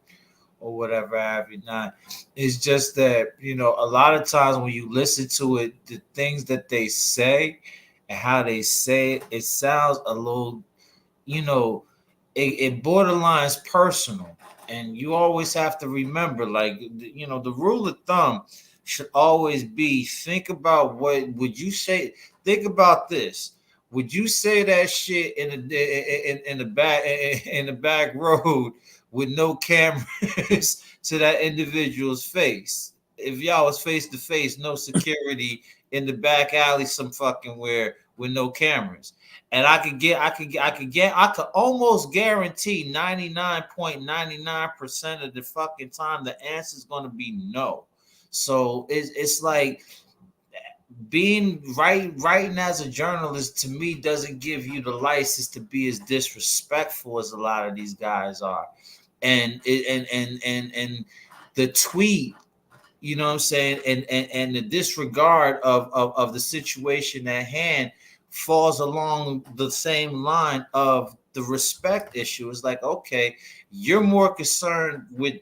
or whatever have you not. It's just that, a lot of times when you listen to it, the things that they say and how they say it, it sounds a little, it borderlines personal. And you always have to remember, like, the rule of thumb should always be, think about what would you say. Think about this. Would you say that shit in the back road with no cameras to that individual's face? If y'all was face to face, no security in the back alley, some fucking where with no cameras. And I could almost guarantee 99.99% of the fucking time the answer is going to be no. So it's like being writing as a journalist, to me, doesn't give you the license to be as disrespectful as a lot of these guys are. And the tweet, you know what I'm saying, and the disregard of the situation at hand falls along the same line of the respect issue. It's like, okay, you're more concerned with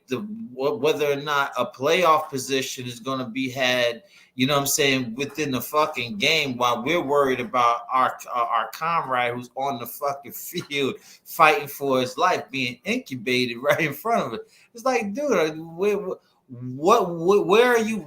whether or not a playoff position is going to be had, you know what I'm saying, within the fucking game, while we're worried about our comrade who's on the fucking field fighting for his life being incubated right in front of it. It's like, dude, where are you?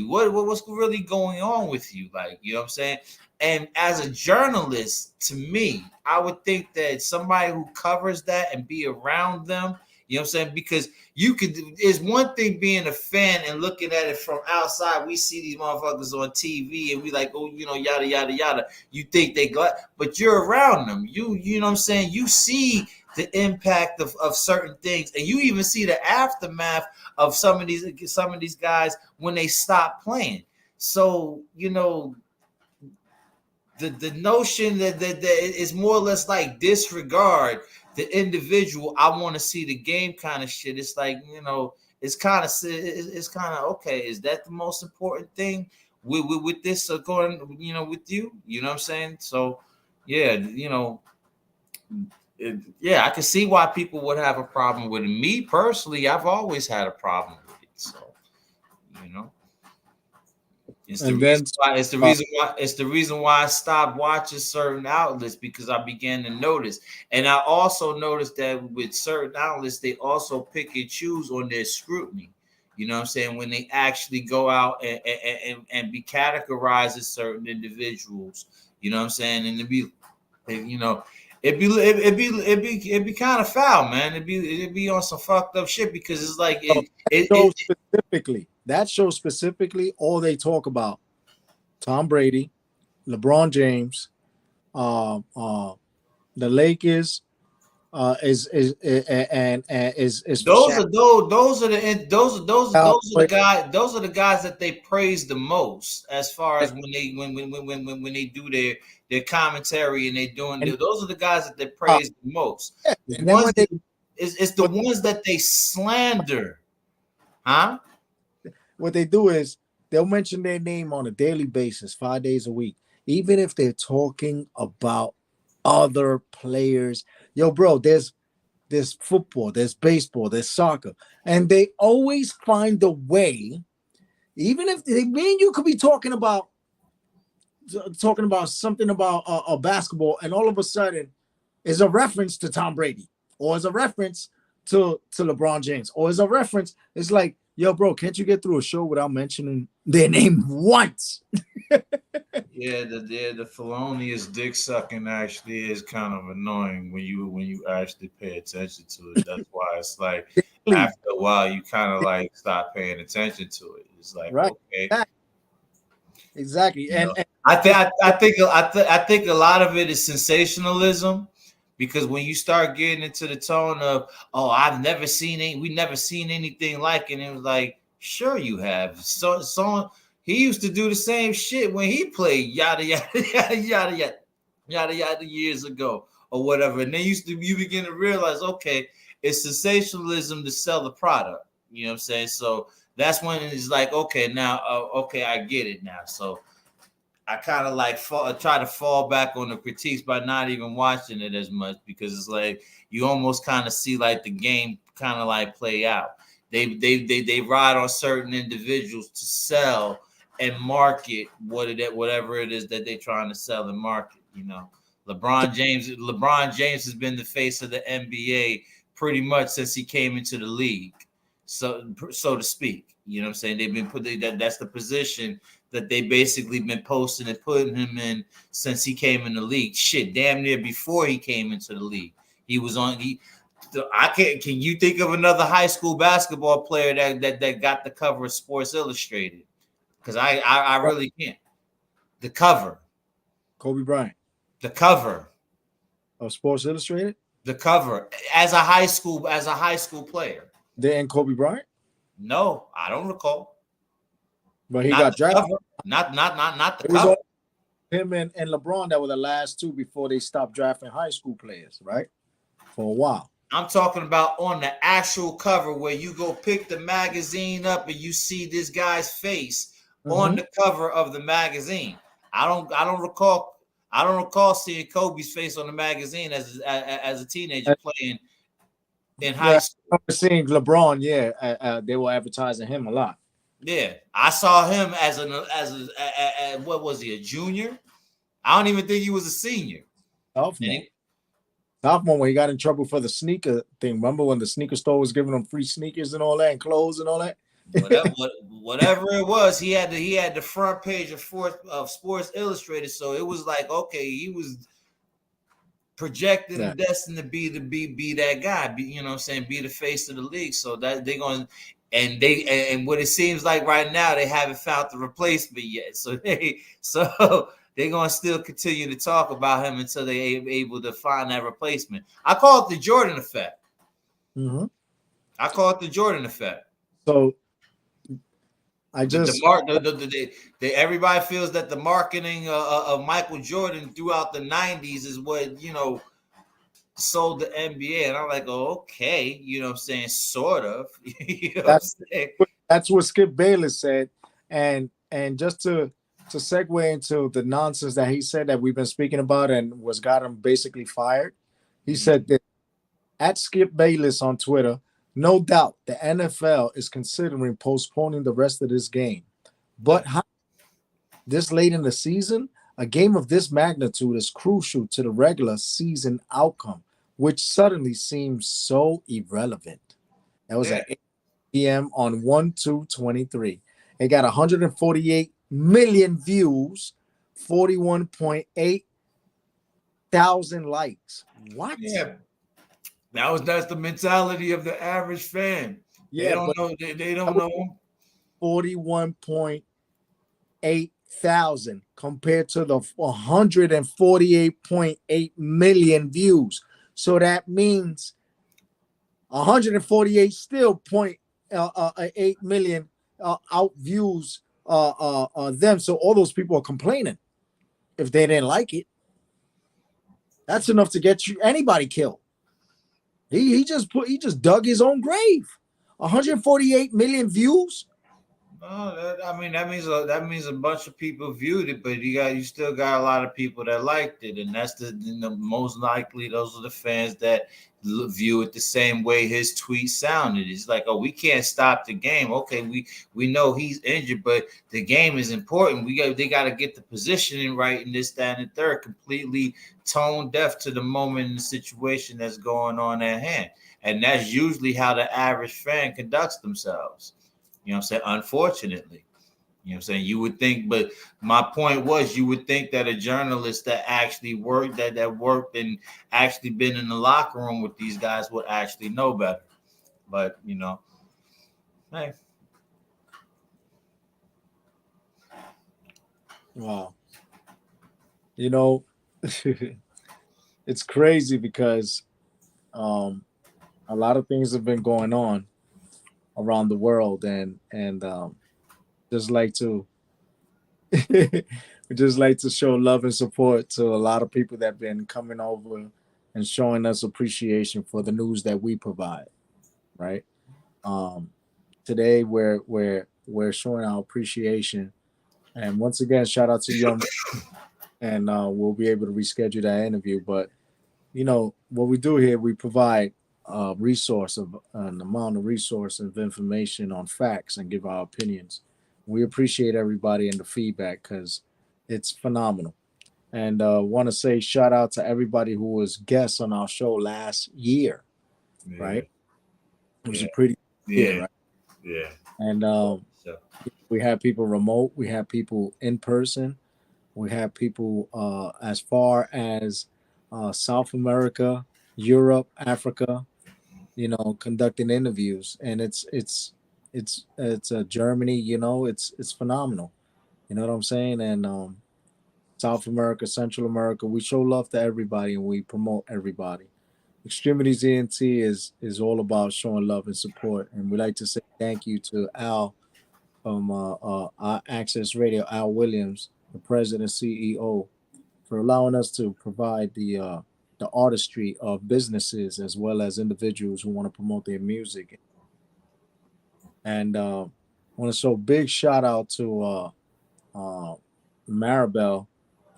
What's really going on with you? Like, you know what I'm saying? And as a journalist, to me, I would think that somebody who covers that and be around them, you know what I'm saying? Because it's one thing being a fan and looking at it from outside. We see these motherfuckers on TV and we like, oh, yada, yada, yada. You think they got, but you're around them. You know what I'm saying? You see the impact of certain things, and you even see the aftermath of some of these guys when they stop playing. So, the notion that is more or less like disregard the individual. I want to see the game kind of shit. It's like, it's kind of okay. Is that the most important thing with this going, with you? You know what I'm saying? So, yeah, I can see why people would have a problem with it. Me personally, I've always had a problem with it. So, it's the reason why I stopped watching certain outlets, because I began to notice. And I also noticed that with certain outlets, they also pick and choose on their scrutiny. You know what I'm saying? When they actually go out and be categorized as certain individuals, you know what I'm saying? And it'd be kind of foul, man. It'd be on some fucked up shit, because it's like that show specifically, all they talk about Tom Brady, LeBron James, the Lakers, is those are the guys that they praise the most, as far as when they do their commentary and they doing those are the guys that they praise the most. It's the ones that they slander, huh? What they do is they'll mention their name on a daily basis, 5 days a week, even if they're talking about other players. Yo, bro, there's football, there's baseball, there's soccer, and they always find a way, even if me and you could be talking about something about a basketball, and all of a sudden is a reference to Tom Brady, or is a reference to LeBron James, or is a reference. It's like, yo, bro, can't you get through a show without mentioning their name once? The felonious dick sucking actually is kind of annoying when you actually pay attention to it. That's why it's like after a while you kind of like stop paying attention to it. It's like, right. Okay, exactly. And I think a lot of it is sensationalism, because when you start getting into the tone of, oh, we've never seen anything like it, and it was like, sure you have. So he used to do the same shit when he played yada yada years ago or whatever. And then you begin to realize, okay, it's sensationalism to sell the product. You know what I'm saying? So that's when it's like, okay, now, okay, I get it now. So I kind of like try to fall back on the critiques by not even watching it as much, because it's like you almost kind of see like the game kind of like play out. They ride on certain individuals to sell and market whatever it is that they're trying to sell and market. You know, LeBron James has been the face of the NBA pretty much since he came into the league, so to speak. You know what I'm saying? They've been that's the position that they basically been posting and putting him in since he came in the league. Shit, damn near before he came into the league. He was on. Can you think of another high school basketball player that got the cover of Sports Illustrated? Because I really can't. The cover. Kobe Bryant. The cover of Sports Illustrated. The cover as a high school player. Then Kobe Bryant. No, I don't recall. But he got drafted. Not the it cover. Was him and LeBron that were the last two before they stopped drafting high school players, right? For a while. I'm talking about on the actual cover where you go pick the magazine up and you see this guy's face on the cover of the magazine. I don't recall seeing Kobe's face on the magazine as a teenager playing in high school. I remember seeing LeBron. They were advertising him a lot. Yeah, I saw him as what was he, a junior? I don't even think he was a senior. Sophomore, when he got in trouble for the sneaker thing. Remember when the sneaker store was giving him free sneakers and all that, and clothes and all that? Whatever it was, he had the front page of Sports Illustrated. So it was like, okay, he was projected and destined to be that guy. You know what I'm saying? Be the face of the league. So that they're going. And what it seems like right now, they haven't found the replacement yet. So they're gonna still continue to talk about him until they're able to find that replacement. I call it the Jordan effect. Mm-hmm. I call it the Jordan effect. So I just everybody feels that the marketing of Michael Jordan throughout the 90s is what, you know, sold the NBA, and I'm like, oh, okay, you know what I'm saying, sort of. You know that's what Skip Bayless said, and just to segue into the nonsense that he said that we've been speaking about and was got him basically fired. He said that at Skip Bayless on Twitter, no doubt the NFL is considering postponing the rest of this game, but this late in the season, a game of this magnitude is crucial to the regular season outcome, which suddenly seems so irrelevant. That was at 8 p.m. on 1/2/23. It got 148 million views, 41.8 thousand likes. What? Yeah, that's the mentality of the average fan. Yeah, they don't know. 41.8 thousand compared to the 148.8 million views. So that means 148 still 0.8 million out views them. So all those people are complaining if they didn't like it. That's enough to get anybody killed. He just dug his own grave. 148 million views. I mean, that means a bunch of people viewed it, but you still got a lot of people that liked it, and that's the most likely those are the fans that view it the same way his tweet sounded. It's like, oh, we can't stop the game. Okay, we know he's injured, but the game is important. They got to get the positioning right, and this, that, and the third. Completely tone deaf to the moment and the situation that's going on at hand, and that's usually how the average fan conducts themselves. You know what I'm saying? Unfortunately, you know what I'm saying? You would think, but my point was, you would think that a journalist that actually worked, that worked and actually been in the locker room with these guys would actually know better. But, you know, hey. Wow. You know, it's crazy because a lot of things have been going on around the world, and just like to we just like to show love and support to a lot of people that have been coming over and showing us appreciation for the news that we provide, right? um Today we're showing our appreciation, and once again, shout out to Young, and we'll be able to reschedule that interview. But you know what we do here, we provide a resource of an amount of resource of information on facts and give our opinions. We appreciate everybody and the feedback because it's phenomenal. And want to say shout out to everybody who was guests on our show last year, right? It was a pretty year, right? Yeah. And we had people remote, we had people in person, we have people as far as South America, Europe, Africa, you know, conducting interviews, and it's Germany, you know, it's phenomenal. You know what I'm saying? And South America, Central America, we show love to everybody and we promote everybody. Extremities ENT is all about showing love and support, and we like to say thank you to Al from our Access Radio, Al Williams, the president CEO, for allowing us to provide the artistry of businesses as well as individuals who want to promote their music. And want to show big shout out to Maribel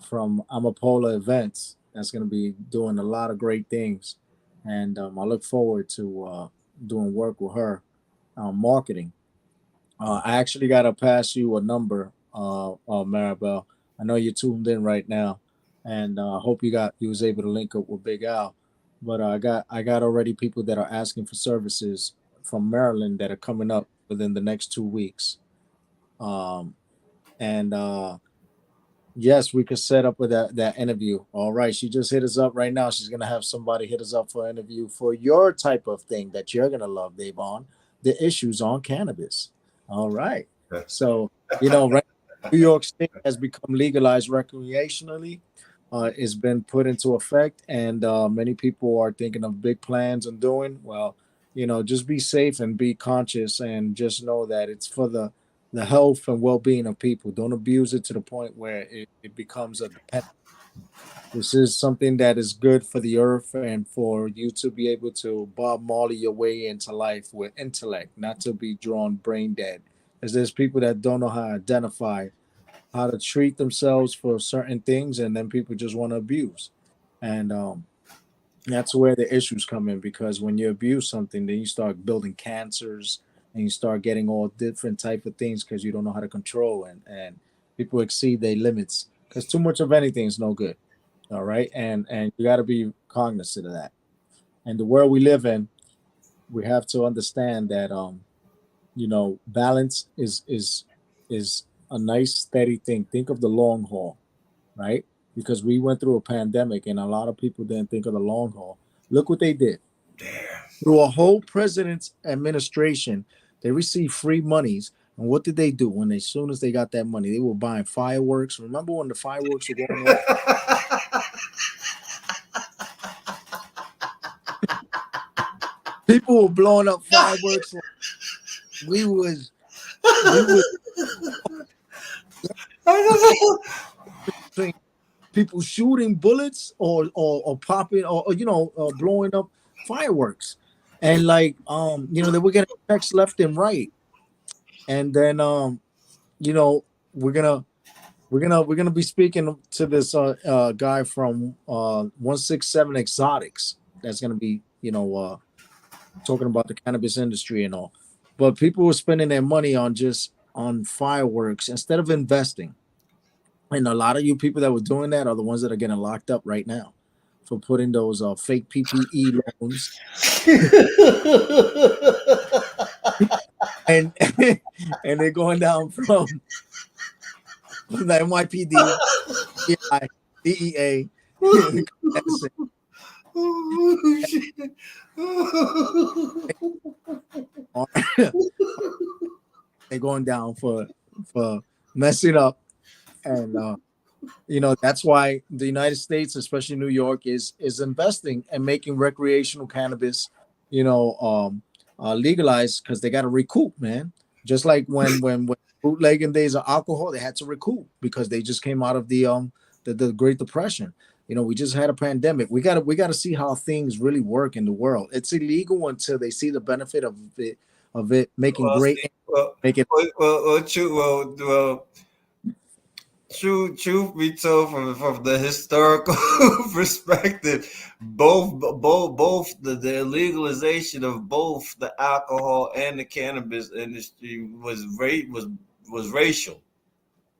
from Amapola Events. That's going to be doing a lot of great things, and I look forward to doing work with her marketing. I actually got to pass you a number, Maribel. I know you're tuned in right now, and I hope you was able to link up with Big Al. But I got already people that are asking for services from Maryland that are coming up within the next 2 weeks. And yes, we could set up with that interview. All right, she just hit us up right now. She's gonna have somebody hit us up for an interview for your type of thing that you're gonna love, Davon. The issues on cannabis. All right. So you know, right, New York State has become legalized recreationally. It's been put into effect, and many people are thinking of big plans and doing well. You know, just be safe and be conscious, and just know that it's for the health and well-being of people. Don't abuse it to the point where it becomes a dependence. This is something that is good for the earth and for you to be able to Bob Marley your way into life with intellect, not to be drawn brain dead. Because there's people that don't know how to identify how to treat themselves for certain things, and then people just want to abuse. And that's where the issues come in, because when you abuse something, then you start building cancers and you start getting all different type of things because you don't know how to control, and people exceed their limits because too much of anything is no good. All right. And you got to be cognizant of that. And the world we live in, we have to understand that you know, balance is a nice steady thing. Think of the long haul, right? Because we went through a pandemic and a lot of people didn't think of the long haul. Look what they did. Through a whole president's administration, they received free monies. And what did they do when as soon as they got that money? They were buying fireworks. Remember when the fireworks were going off? People were blowing up fireworks. We was people shooting bullets or popping or you know blowing up fireworks, and like you know they were getting checks left and right. And then you know, we're gonna be speaking to this guy from 167 Exotics. That's gonna be, talking about the cannabis industry and all. But people were spending their money on just on fireworks instead of investing. And a lot of you people that were doing that are the ones that are getting locked up right now for putting those fake PPE loans and and they're going down from the NYPD, FBI, DEA. They're going down for messing up, and that's why the United States, especially New York, is investing and making recreational cannabis, legalized, because they got to recoup, man. Just like when bootlegging days of alcohol, they had to recoup because they just came out of the Great Depression. We just had a pandemic. We gotta see how things really work in the world. It's illegal until they see the benefit of it making great. Make it. Truth be told, from the historical perspective, both the legalization of both the alcohol and the cannabis industry was racial.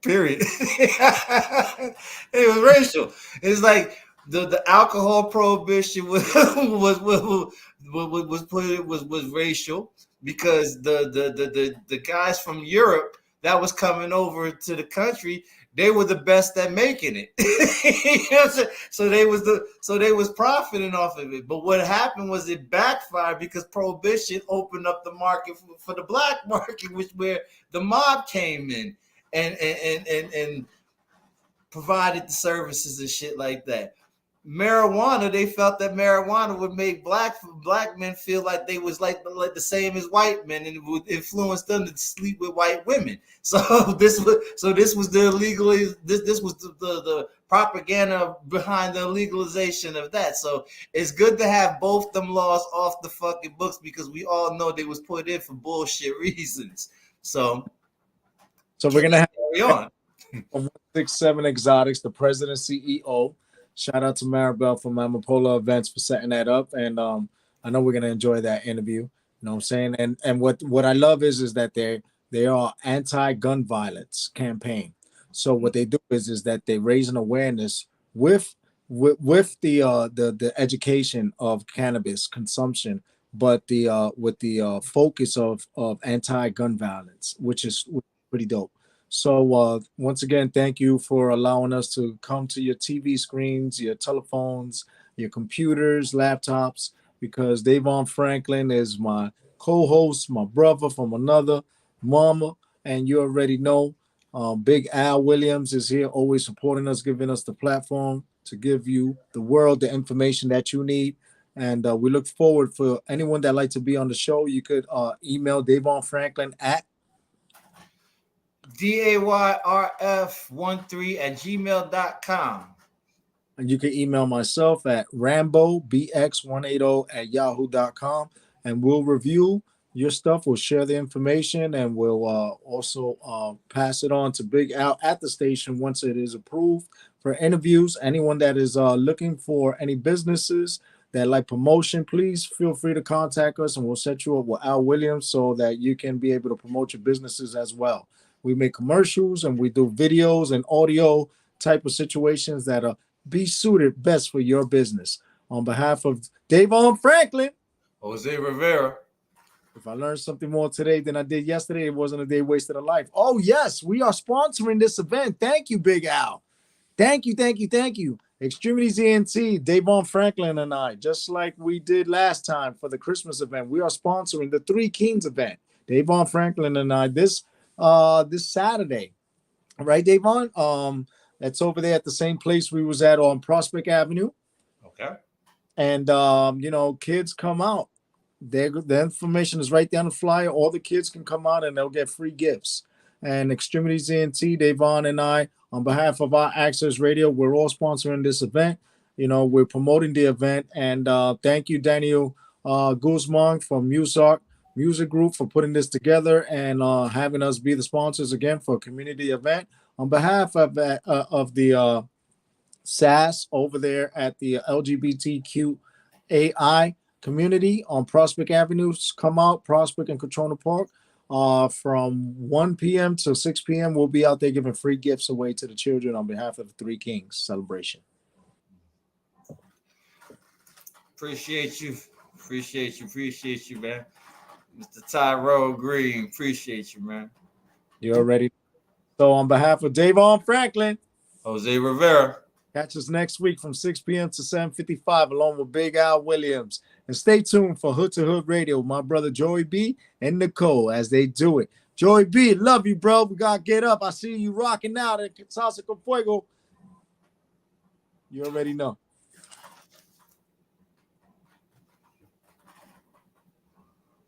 Period. It was racial. It's like the alcohol prohibition was racial, because the guys from Europe that was coming over to the country, they were the best at making it. So they was profiting off of it. But what happened was it backfired because prohibition opened up the market for the black market, which where the mob came in and provided the services and shit like that. Marijuana, they felt that marijuana would make black men feel like they was like the same as white men, and it would influence them to sleep with white women. So this was the illegal. This was the propaganda behind the legalization of that. So it's good to have both them laws off the fucking books, because we all know they was put in for bullshit reasons. So we're gonna have carry on. 167 Exotics, the president CEO. Shout out to Maribel from Amapola Events for setting that up, and I know we're gonna enjoy that interview. You know what I'm saying? And what I love is that they are anti-gun violence campaign. So what they do is that they raise an awareness with the education of cannabis consumption, but with the focus of anti-gun violence, which is pretty dope. So once again, thank you for allowing us to come to your TV screens, your telephones, your computers, laptops, because Davon Franklin is my co-host, my brother from another mama, and you already know. Big Al Williams is here, always supporting us, giving us the platform to give you the world the information that you need. And we look forward for anyone that like to be on the show. You could email Davon Franklin at DAYRF13@gmail.com. And you can email myself at rambobx180@yahoo.com, and we'll review your stuff. We'll share the information, and we'll also pass it on to Big Al at the station once it is approved for interviews. Anyone that is looking for any businesses that like promotion, please feel free to contact us, and we'll set you up with Al Williams so that you can be able to promote your businesses as well. We make commercials and we do videos and audio type of situations that are be suited best for your business. On behalf of Davon Franklin, Jose Rivera. If I learned something more today than I did yesterday, it wasn't a day wasted a life. Oh, yes, we are sponsoring this event. Thank you, Big Al. Thank you. X-Tremitiez ENT, Davon Franklin and I, just like we did last time for the Christmas event, we are sponsoring the Three Kings event. Davon Franklin and I, this Saturday, right, Davon? That's over there at the same place we was at on Prospect Avenue. Okay. And kids come out. The information is right there on the flyer. All the kids can come out and they'll get free gifts. And X-Tremitiez ENT, Davon and I, on behalf of our Access Radio, we're all sponsoring this event. We're promoting the event. And thank you, Daniel Guzman from Musart. Music Group for putting this together and having us be the sponsors again for a community event. On behalf of the SAS over there at the LGBTQAI community on Prospect Avenue, come out, Prospect and Catrona Park. From 1 p.m. to 6 p.m. We'll be out there giving free gifts away to the children on behalf of the Three Kings celebration. Appreciate you, man. Mr. Tyrone Green, appreciate you, man. You already. So on behalf of Davon Franklin, Jose Rivera. Catch us next week from 6 p.m. to 7:55 along with Big Al Williams. And stay tuned for Hood to Hood Radio, my brother Joey B and Nicole as they do it. Joey B, love you, bro. We got to get up. I see you rocking out at Salsa con Fuego. You already know.